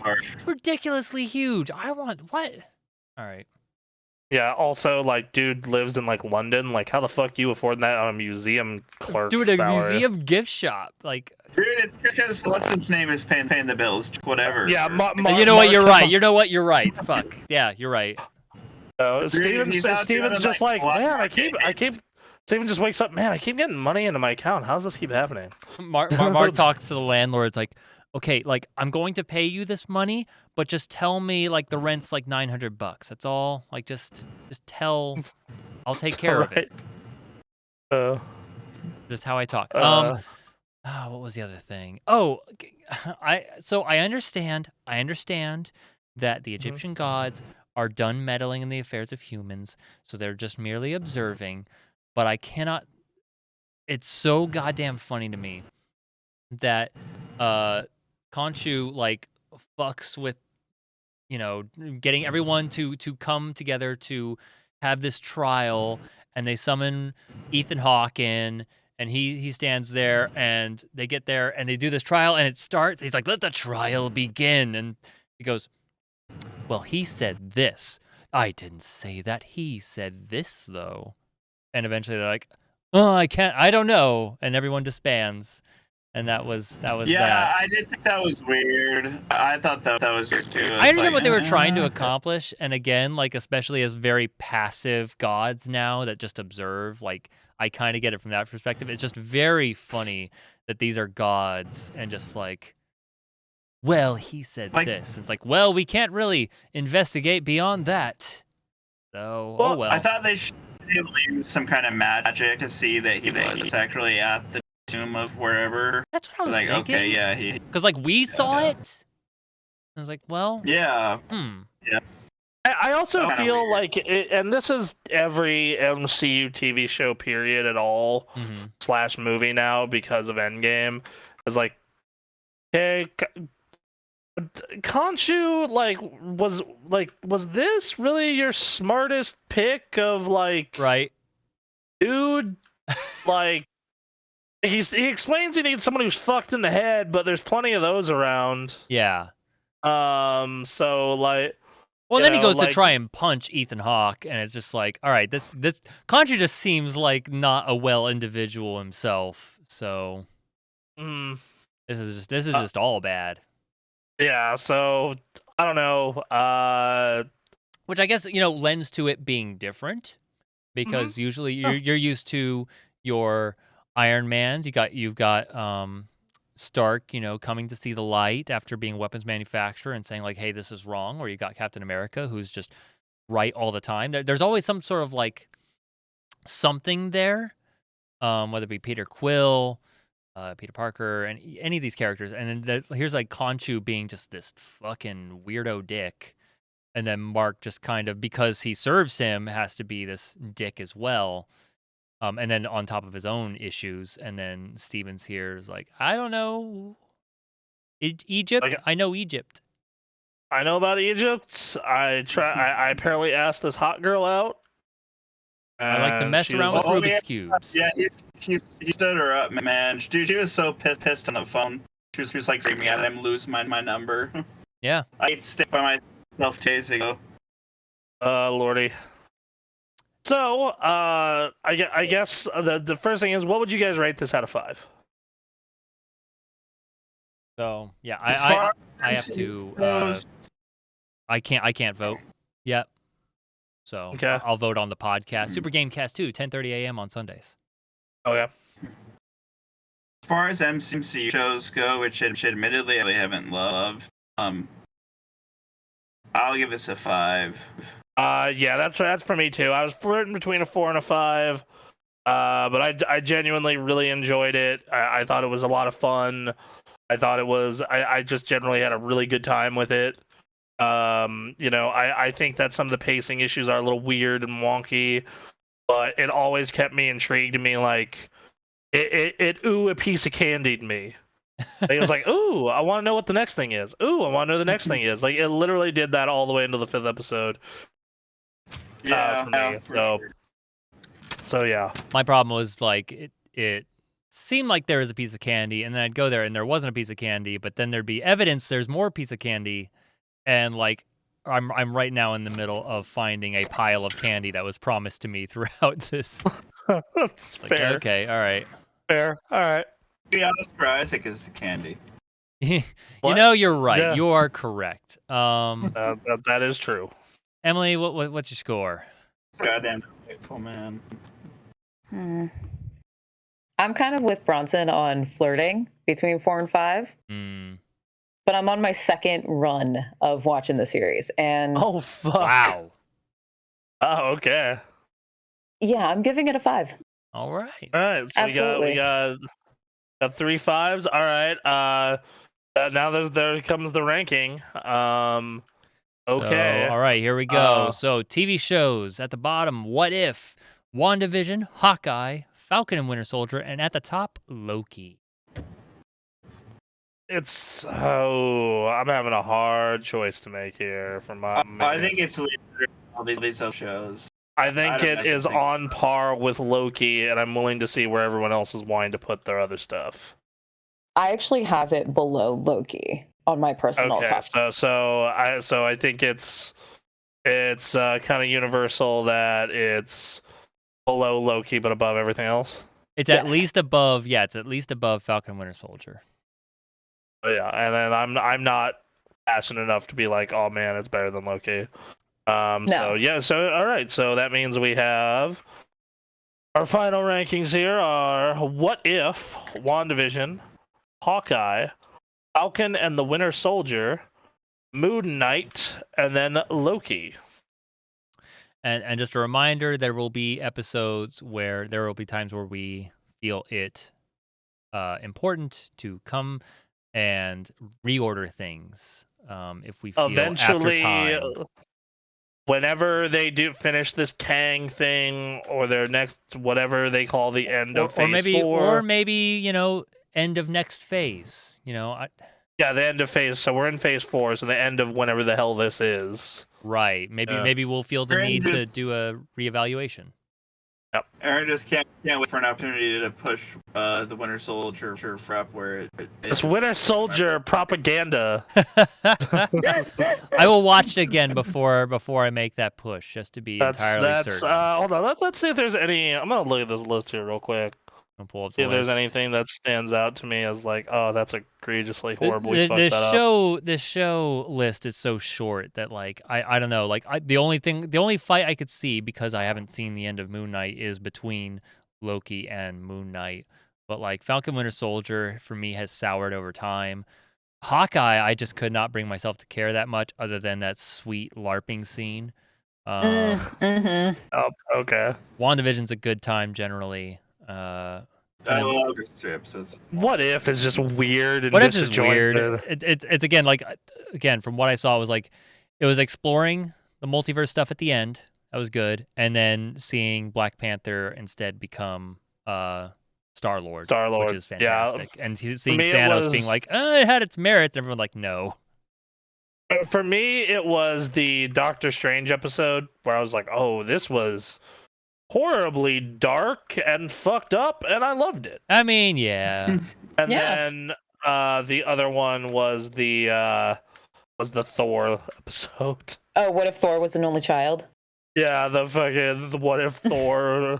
large. ridiculously huge. I want what? All right. Yeah. Also, like, dude lives in like London. Like, how the fuck do you afford that on a museum clerk Dude, a salary? museum gift shop. Like, Dude, it's because what's his name is paying the bills. Whatever. Yeah. you know what? You're right. You know what? You're right. Fuck. Yeah, you're right. Dude, he's out Steven's doing, just like, like, man, I Walmart keep. Steven just wakes up, man, I keep getting money into my account. How does this keep happening? Mark talks to the landlord. It's like, okay, like I'm going to pay you this money, but just tell me like the rent's like $900. That's all. Like just tell. I'll take care of it. Uh, Just how I talk. uh, What was the other thing? Oh, I understand. I understand that the Egyptian gods are done meddling in the affairs of humans, so they're just merely observing. But I cannot. It's so goddamn funny to me that Khonshu like fucks with, you know, getting everyone to come together to have this trial, and they summon Ethan Hawke in, and he stands there, and they get there and they do this trial, and it starts. He's like, "Let the trial begin," and he goes, "Well, he said this. I didn't say that. He said this though." And eventually they're like, "Oh, I don't know," and everyone disbands. And that was Yeah, that. I did think that was weird. I thought that was weird too. I understand what they were trying to accomplish, and again, like especially as very passive gods now that just observe, like I kind of get it from that perspective. It's just very funny that these are gods and just like, well, he said Like- this. It's like, well, we can't really investigate beyond that. So, oh well. I thought they should be able to use some kind of magic to see that he was actually at the tomb of wherever. That's what I was Like, thinking. okay, yeah, he. Because like we saw it. I was like, well, Yeah. I also Kinda feel weird. like, and this is every MCU TV show period at all / movie now because of Endgame, is like, okay, Khonshu was this really your smartest pick of like, right. dude, like he explains he needs someone who's fucked in the head, but there's plenty of those around. Yeah. So like. Well, You then he know, goes to like- try and punch Ethan Hawke, and it's just like, all right, this Contra just seems like not a well individual himself. So Mm, this is just all bad. yeah, so I don't know. Which I guess lends to it being different, because usually you're used to your Iron Mans. You've got Stark, coming to see the light after being a weapons manufacturer and saying like, hey, this is wrong. Or you got Captain America, who's just right all the time. There's always some sort of like something there, whether it be Peter Quill, Peter Parker, and any of these characters. And then here's like Khonshu being just this fucking weirdo dick. And then Mark just kind of, because he serves him, has to be this dick as well. And then on top of his own issues. And then Steven's here is like, I don't know. Egypt? Like- I know Egypt. I know about Egypt. I apparently asked this hot girl out. I like to and mess she around was with like- Rubik's Cubes. Yeah, he stood her up, man. Dude, she was so pissed on the phone. She was like screaming at him, lose my number. Yeah. I'd stick by myself 2 days ago. Lordy. So, I guess the first thing is, what would you guys rate this out of 5? So yeah, As far I have as to. goes- I can't vote yet. So Okay. I'll vote on the podcast. Super Gamecast 2, 10:30 a.m. on Sundays. Okay. As far as MCU shows go, which admittedly I haven't loved, I'll give this a 5. Yeah, that's for me too. I was flirting between a 4 and a 5. But I genuinely really enjoyed it. I thought it was a lot of fun. I thought it was. I just generally had a really good time with it. I think that some of the pacing issues are a little weird and wonky, but it always kept me intrigued. Me like it a piece of candied me. Like, it was like, ooh, I want to know what the next thing is. Ooh, I want to know the next thing is. Like, it literally did that all the way into the 5th episode. Yeah, for me, for so- sure. So yeah. My problem was like it seemed like there was a piece of candy, and then I'd go there and there wasn't a piece of candy, but then there'd be evidence there's more piece of candy, and like I'm right now in the middle of finding a pile of candy that was promised to me throughout this. That's Like, fair. okay, all right. Fair. All right. To be honest, for Isaac is the candy. You What? know, you're right. Yeah. You are correct. That is true. Emily, what's your score? Goddamn grateful, man. I'm kind of with Bronson on flirting between 4 and 5, but I'm on my second run of watching the series, and Oh fuck! Wow. Oh, okay. yeah, I'm giving it a 5. All right. All right. So Absolutely. we got 3 5s. All right. Now there comes the ranking. Okay. So, all right, here we go. Uh, So, TV shows at the bottom: What If, WandaVision, Hawkeye, Falcon and Winter Soldier, and at the top, Loki. I'm having a hard choice to make here for my. I think it's all these other shows. I think I don't it have to is think on about it. par with Loki, and I'm willing to see where everyone else is wanting to put their other stuff. I actually have it below Loki on my personal Okay, top. so I think it's kind of universal that it's below Loki but above everything else. It's at Yes. least above. Yeah, it's at least above Falcon and Winter Soldier. But yeah, and then I'm not passionate enough to be like, oh man, it's better than Loki. No. So yeah, so all right, so that means we have our final rankings here are What If, WandaVision, Hawkeye, Falcon and the Winter Soldier, Moon Knight, and then Loki. And just a reminder, there will be episodes where there will be times where we feel it important to come and reorder things if we feel after time. Whenever they do finish this Kang thing or their next whatever they call the end of phase 4. Or maybe, end of next phase. Yeah, the end of phase. So we're in phase 4, so the end of whenever the hell this is. Right. Maybe we'll feel the Aaron need to just- do a reevaluation. Aaron just can't wait for an opportunity to push the Winter Soldier prep where it It's Winter Soldier propaganda. I will watch it again before I make that push, just to be entirely certain. Hold on. Let's see if there's any. I'm gonna look at this list here real quick. I'll pull up See the if there's list. anything that stands out to me as like, oh, that's egregiously horribly fucked This that up. this show list is so short that like I don't know, like the only fight I could see, because I haven't seen the end of Moon Knight, is between Loki and Moon Knight. But like Falcon Winter Soldier for me has soured over time. Hawkeye, I just could not bring myself to care that much, other than that sweet LARPing scene. Mm-hmm. Oh, okay. WandaVision's a good time generally. I love the strips. What if is just weird and What if is weird? disjointed. It's again from what I saw, was like it was exploring the multiverse stuff at the end. That was good, and then seeing Black Panther instead become Star-Lord, Star-Lord, which is fantastic. And seeing me, it Thanos being was- like, it had its merits, and everyone like, no. For me, it was the Doctor Strange episode where I was like, oh, this was horribly dark and fucked up, and I loved it. I mean, yeah. And Yeah. then the other one was the Thor episode. Oh, what if Thor was an only child? Yeah, the What If Thor.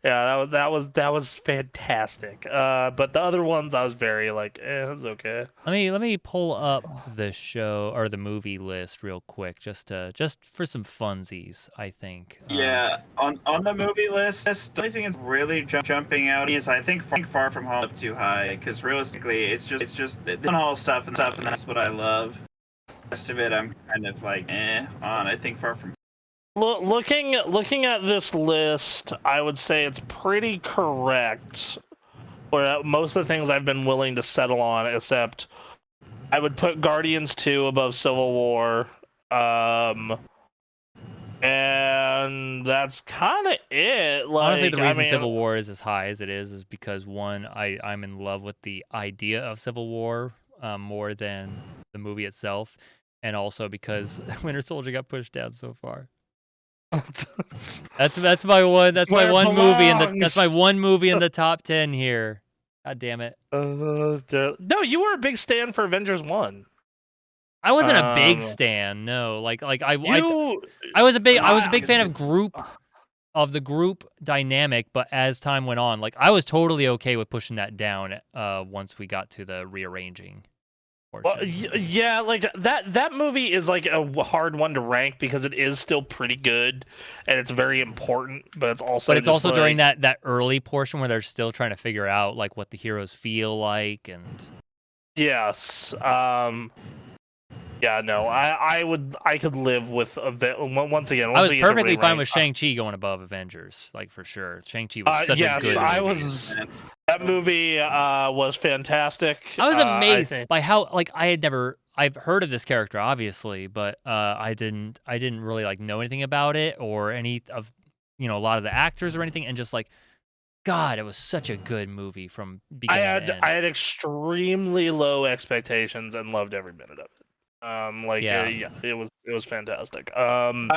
Yeah, that was fantastic. But the other ones I was very like, it's okay. Let me pull up the show or the movie list real quick, just for some funsies, I think. Yeah, on the movie list, the only thing that's really jumping out is I think Far From Home up too high, because realistically, it's just the Hall stuff, and that's what I love. The rest of it, I'm kind of like on. I think Far From. Looking at this list, I would say it's pretty correct. Or most of the things I've been willing to settle on, except I would put Guardians 2 above Civil War. And that's kind of it. Like, Honestly, the reason I mean, Civil War is as high as it is because, one, I'm in love with the idea of Civil War more than the movie itself, and also because Winter Soldier got pushed down so far. That's my one. That's Where my it one movie in the. belongs. That's my one movie in the top 10 here. God damn it! no, you were a big stand for Avengers 1. I wasn't a big Um, stan. No, like You, I was a big I- fan of the group dynamic, but as time went on, like I was totally okay with pushing that down once we got to the rearranging well, portion. yeah, like that movie is like a hard one to rank because it is still pretty good and it's very important, but it's also But it's just also like, during that early portion where they're still trying to figure out like what the heroes feel like and yes. Yeah, no, I could live with a bit. Once again, I once was we get to perfectly fine re-rank, with Shang-Chi going above Avengers, like for sure. Shang-Chi was such a yes, good I movie. was. That movie was fantastic. I was I amazed think. by how like I've heard of this character obviously, but I didn't really like know anything about it or any of a lot of the actors or anything, and just like God, it was such a good movie from beginning to end. I had extremely low expectations and loved every minute of it. Yeah. Yeah, it was fantastic. I'm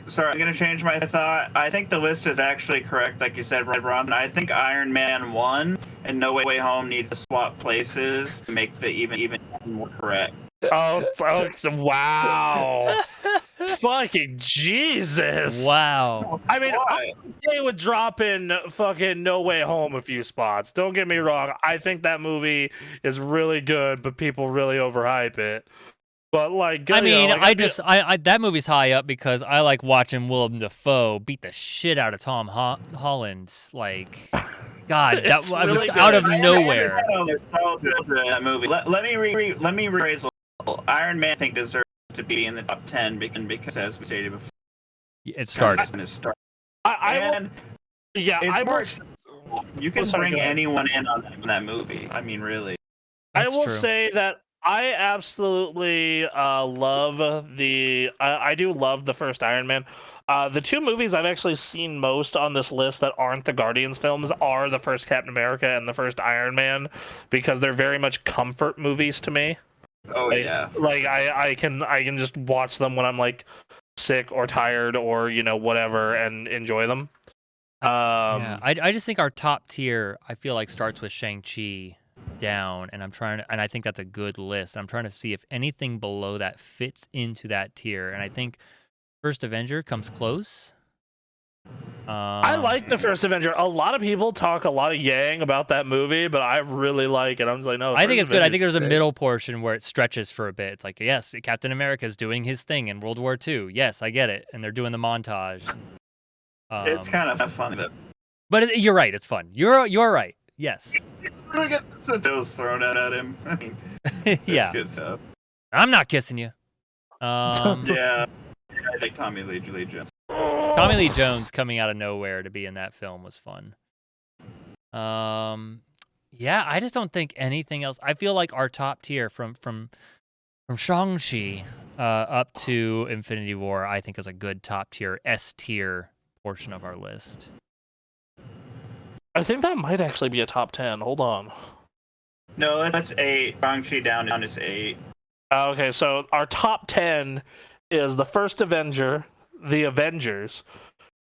sorry. I'm gonna change my thought. I think the list is actually correct, like you said, Bronson. I think Iron Man 1 and No Way Home need to swap places to make the even more correct. Oh, wow. Fucking Jesus. Wow. I mean, Why? they would drop in fucking No Way Home a few spots. Don't get me wrong. I think that movie is really good, but people really overhype it. But like, I you know, mean, like, I that movie's high up because I like watching Willem Dafoe beat the shit out of Tom Holland. Like, God, It's I was really out of good. nowhere. I understand all the nostalgia for that movie. Let me rephrase a little. Iron Man, I think, deserves to be in the top 10 because as we stated before, It started. his start. I will, And yeah, it's I more will, accessible. You can sorry, bring go ahead. anyone in on that movie. I mean, really. I That's will true. say that I absolutely love the. I do love the first Iron Man. The two movies I've actually seen most on this list that aren't the Guardians films are the first Captain America and the first Iron Man, because they're very much comfort movies to me. Oh Like, yeah. like I can just watch them when I'm like sick or tired or whatever and enjoy them. Yeah, I just think our top tier, I feel like, starts with Shang-Chi down, and and I think that's a good list. I'm trying to see if anything below that fits into that tier, and I think First Avenger comes close. I like the first Avenger. A lot of people talk a lot of yang about that movie, but I really like it. I'm just like, no. I think First it's good. I think Avenger's there's a great. middle portion where it stretches for a bit. It's like, yes, Captain America's doing his thing in World War II. Yes, I get it, and they're doing the montage. It's kind of fun. But you're right. It's fun. You're right. Yes. He gets the dose thrown at him. I mean, Yeah. good stuff. I'm not kissing you. Yeah, I like Tommy Lee Jones. Tommy Lee Jones coming out of nowhere to be in that film was fun. Yeah, I just don't think anything else. I feel like our top tier from Shang-Chi up to Infinity War, I think is a good top tier, S tier portion of our list. I think that might actually be a top 10. Hold on. No, that's 8. Shang-Chi down is 8. Okay, so our top 10 is the first Avenger, the Avengers,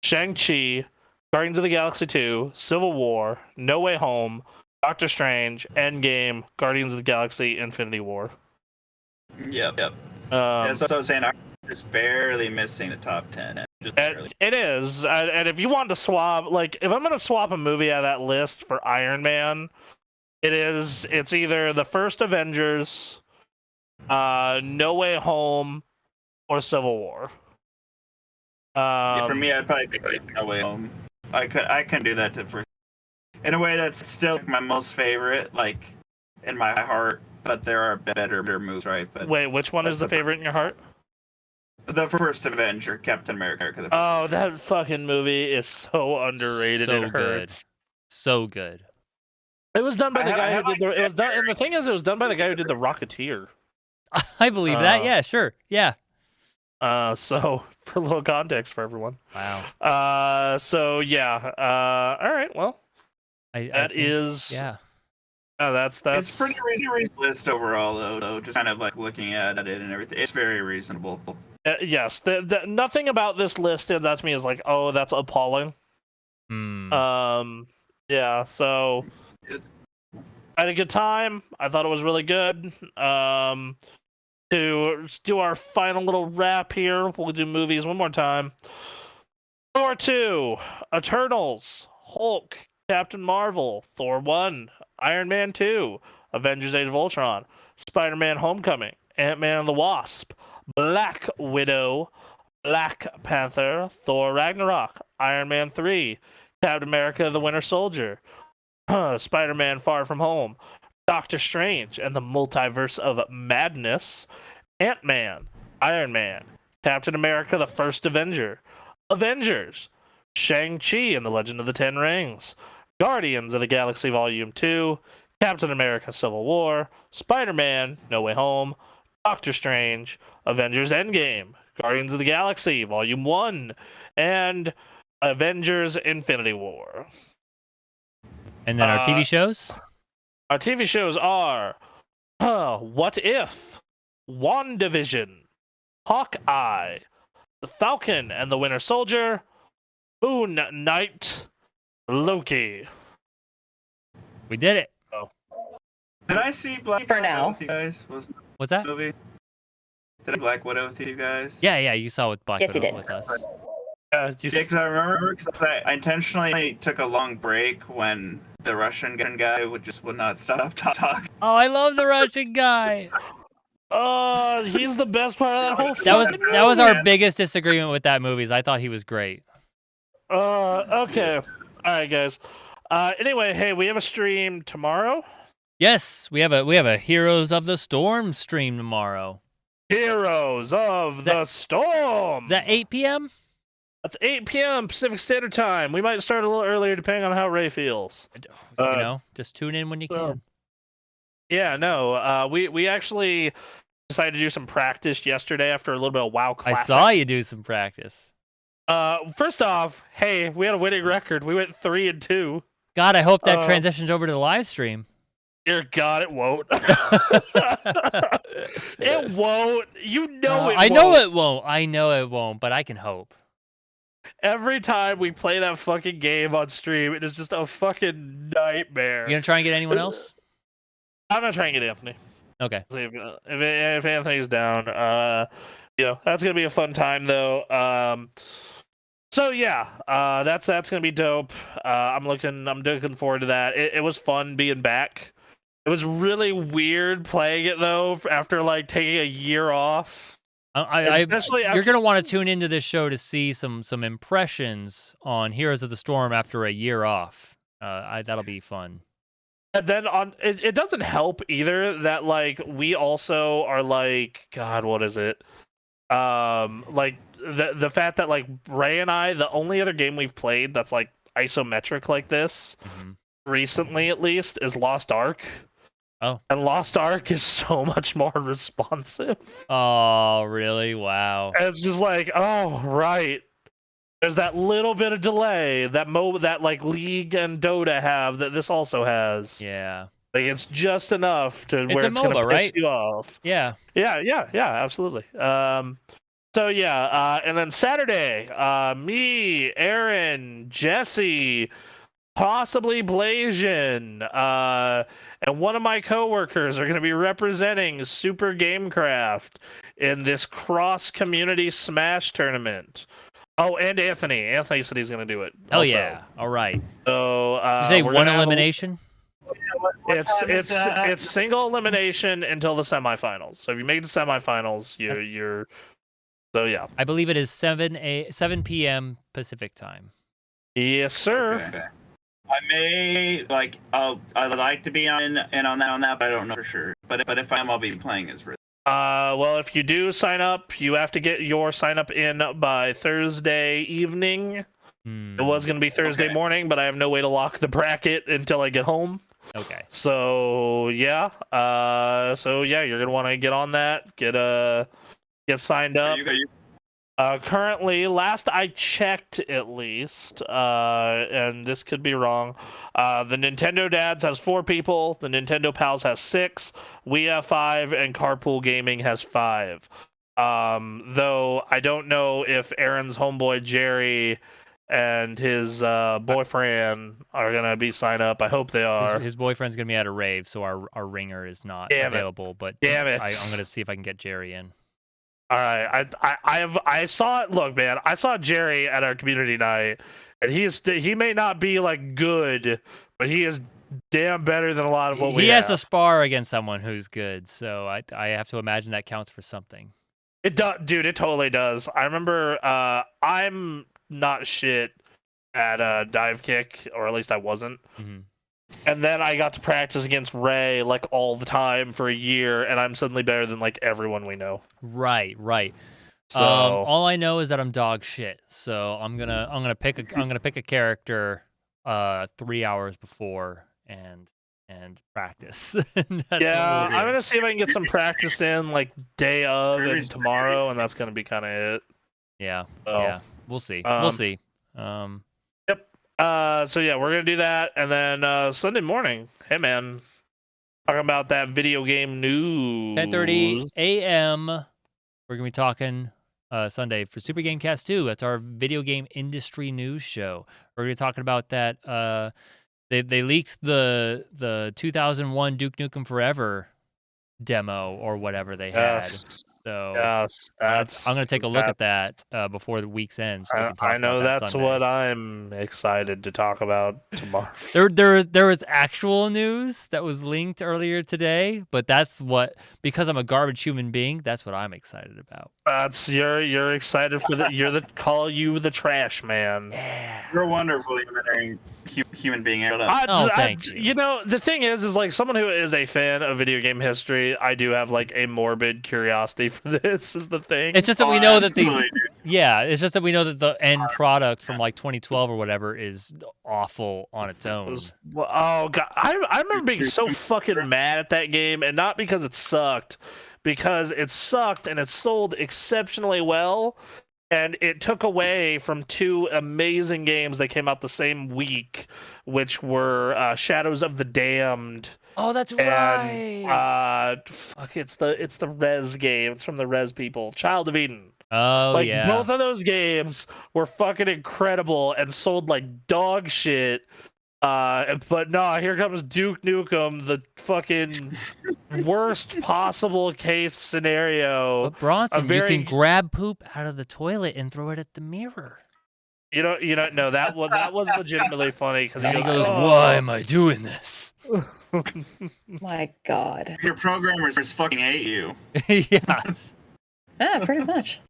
Shang-Chi, Guardians of the Galaxy 2, Civil War, No Way Home, Doctor Strange, Endgame, Guardians of the Galaxy, Infinity War. Yep. That's what I was saying. Just barely missing the top 10. Just barely. It is, and if you want to swap, like, if I'm gonna swap a movie out of that list for Iron Man, it's either the first Avengers, No Way Home, or Civil War. For me, I'd probably pick No Way Home. I can do that first. In a way, that's still my most favorite, like in my heart. But there are better moves, right? But wait, which one is the favorite in your heart? The first Avenger, Captain America. Oh, that fucking movie is so underrated. So it good. hurts. So good. It was done by the guy who did the. It was done, and the thing is, it was done by the guy who did the Rocketeer. I believe that. Yeah, sure. Yeah. So for a little context for everyone. Wow. So yeah. All right. Well, I think, yeah. That's. It's pretty reasonable list overall, though. Just kind of like looking at it and everything. It's very reasonable. Yes. Nothing about this list stands out to me as like, oh, that's appalling. Yeah. So. I had a good time. I thought it was really good. to do our final little wrap here. We'll do movies one more time. Thor 2, Eternals, Hulk, Captain Marvel, Thor 1, Iron Man 2, Avengers Age of Ultron, Spider-Man Homecoming, Ant-Man and the Wasp, Black Widow, Black Panther, Thor Ragnarok, Iron Man 3, Captain America the Winter Soldier, Spider-Man Far From Home, Doctor Strange and the Multiverse of Madness, Ant-Man, Iron Man, Captain America the First Avenger, Avengers, Shang-Chi and the Legend of the Ten Rings, Guardians of the Galaxy Volume 2, Captain America Civil War, Spider-Man No Way Home, Doctor Strange, Avengers Endgame, Guardians of the Galaxy Volume 1, and Avengers Infinity War. And then our TV shows? Our TV shows are What If, WandaVision, Hawkeye, The Falcon and the Winter Soldier, Moon Knight, Loki. We did it. Did I see Black For Widow now. with you guys? Was it What's that? a movie? Did I Black Widow with you guys? Yeah, you saw with Black Yes, you Widow did. with us. Yeah, because I remember I intentionally took a long break when the Russian guy would not stop talking. Oh, I love the Russian guy. He's the best part of that whole That was our man. biggest disagreement with that movie. Is I thought he was great. Okay. Alright, guys. Anyway, hey, we have a stream tomorrow. Yes, we have a Heroes of the Storm stream tomorrow. Heroes of the Storm! Is that 8 p.m.? That's 8 p.m. Pacific Standard Time. We might start a little earlier depending on how Ray feels. Just tune in when you so- can. Yeah, no. We actually decided to do some practice yesterday after a little bit of WoW Classic. I saw you do some practice. First off, hey, we had a winning record. We went 3-2. God, I hope that transitions over to the live stream. Dear God, it won't. It won't. You know it won't. I know it won't. I know it won't, but I can hope. Every time we play that fucking game on stream, it is just a fucking nightmare. You gonna try and get anyone else? I'm not trying to get Anthony. Okay. See if Anthony's down, that's gonna be a fun time though. So yeah, that's gonna be dope. I'm looking forward to that. It was fun being back. It was really weird playing it though after like taking a year off. Especially you're gonna want to tune into this show to see some impressions on Heroes of the Storm after a year off. That'll be fun. And then it doesn't help either that like we also are like, God, what is it? Like the fact that like Ray and I, the only other game we've played that's like isometric like this recently at least is Lost Ark. Oh. And Lost Ark is so much more responsive. Oh, really? Wow. And it's just like, oh, right. There's that little bit of delay that like League and Dota have that this also has. Yeah. Like it's just enough to It's where a it's gonna MOBA, piss right? you off. Yeah. Yeah, absolutely. So yeah, and then Saturday, me, Aaron, Jesse, possibly Blasian, and one of my coworkers are going to be representing Super Gamecraft in this cross-community Smash tournament. Oh, and Anthony. Anthony said he's going to do it. Hell also. yeah. All right. So You say we're one gonna have elimination? It's single elimination until the semifinals. So if you make the semifinals, you're. So yeah. I believe it is 7 p.m. Pacific time. Yes, sir. Okay. I may I'd like to be on that, but I don't know for sure. But if I am, I'll be playing as Riz. Well, if you do sign up, you have to get your sign up in by Thursday evening. It was going to be Thursday morning, but I have no way to lock the bracket until I get home. Okay. So yeah, you're gonna want to get on that, get signed up. Currently, last I checked, at least, and this could be wrong, the Nintendo Dads has 4 people, the Nintendo Pals has 6, we have 5, and Carpool Gaming has 5. Though I don't know if Aaron's homeboy Jerry and his boyfriend are gonna be signed up. I hope they are. His boyfriend's gonna be at a rave, so our ringer is not Damn it. available. But Damn it. I'm gonna see if I can get Jerry in. All right, I saw it. Look, man, I saw Jerry at our community night, and he may not be like good, but he is damn better than a lot of what we He has to have. spar against someone who's good, so I have to imagine that counts for something. It does, dude. It totally does. I remember. I'm not shit at dive kick, or at least I wasn't. Mm-hmm. And then I got to practice against Ray like all the time for a year, and I'm suddenly better than like everyone we know. Right. So All I know is that I'm dog shit. So I'm gonna pick a character 3 hours before and practice. yeah, I'm gonna see if I can get some practice in like day of and tomorrow, and that's gonna be kind of it. Yeah. So, yeah. We'll see. We'll see. Yep. So yeah, we're gonna do that, and then Sunday morning, hey man, talking about that video game news. 10:30 a.m. We're gonna be talking Sunday for Super Gamecast 2. That's our video game industry news show. We're gonna be talking about that. They leaked the 2001 Duke Nukem Forever demo or whatever they had. So yes, I'm gonna take a look at that before the week's end. So we can talk I know about that that's Sunday. what I'm excited to talk about tomorrow. There was actual news that was linked earlier today, but that's what, because I'm a garbage human being, that's what I'm excited about. That's you're excited for call you the trash man. You're a wonderful human being. Thank you. You know, the thing is like someone who is a fan of video game history, I do have like a morbid curiosity for this. Is the thing. It's just that we know that it's just that we know that the end product from like 2012 or whatever is awful on its own. Oh god, I remember being so fucking mad at that game, and not because it sucked, because it sucked and it sold exceptionally well, and it took away from two amazing games that came out the same week, which were Shadows of the Damned. Oh, that's and, right. It's the Rez game. It's from the Rez people. Child of Eden. Oh, like, yeah. Both of those games were fucking incredible and sold like dog shit. But no, here comes Duke Nukem, the fucking worst possible case scenario. But Bronson, you can grab poop out of the toilet and throw it at the mirror. You know, no, that was legitimately funny because he goes, "Why am I doing this?" My God. Your programmers fucking hate you. Yeah. Yeah, pretty much.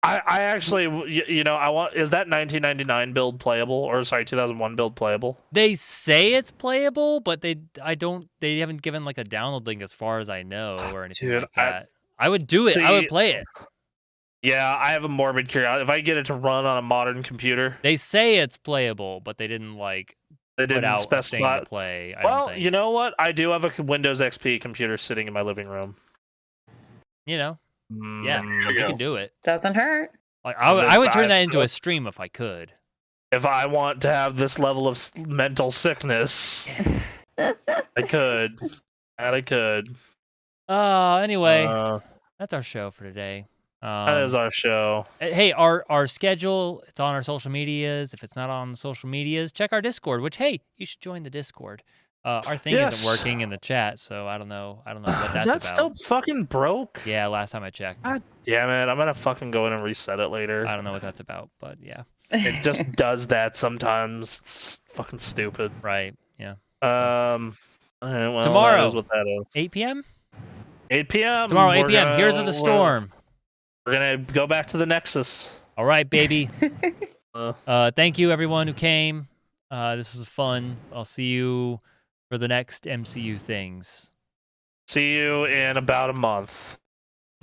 I actually, I want. Is that 1999 build playable, or sorry, 2001 build playable? They say it's playable, but they haven't given like a download link as far as I know or anything like that. I would do it. I would play it. Yeah, I have a morbid curiosity. If I get it to run on a modern computer, they say it's playable, but they didn't put out specify a thing to play. Well, you know what? I do have a Windows XP computer sitting in my living room. You know. Yeah, you can do it. Doesn't hurt. Like, I would turn that into a stream if I could. If I want to have this level of mental sickness, I could. I could. Anyway, that's our show for today. That is our show. Hey, our schedule, it's on our social medias. If it's not on the social medias, check our Discord, which, hey, you should join the Discord. Our thing isn't working in the chat, so I don't know what that's about. That's still fucking broke? Yeah, last time I checked. God damn it. I'm gonna fucking go in and reset it later. I don't know what that's about, but yeah. It just does that sometimes. It's fucking stupid. Right, yeah. All right, well, tomorrow, that is what that is. 8 p.m.? 8 p.m. Tomorrow, 8 p.m. Here's of the Storm. We're gonna go back to the Nexus. All right, baby. Thank you, everyone who came. This was fun. I'll see you for the next MCU things. See you in about a month.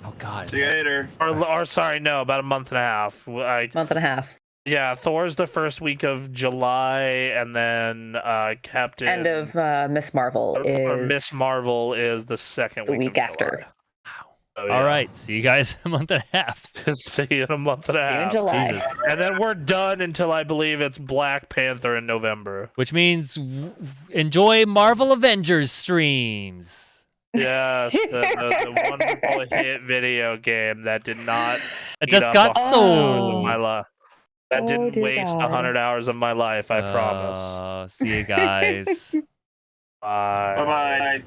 Oh God. See you later. Or sorry, no, about a month and a half. Month and a half. Yeah, Thor's the first week of July, and then Captain. End of Miss Marvel is. Miss Marvel is the second the week of after. July. Wow. Oh, yeah. All right. See you guys in a month and a half. See you in a month and a half. See you in July. Jesus. And then we're done until I believe it's Black Panther in November. Which means enjoy Marvel Avengers streams. Yes, the wonderful hit video game that did not. It just got sold. My life. That Oh, didn't dear waste God. 100 hours of my life, I promise. See you guys. Bye. Bye bye.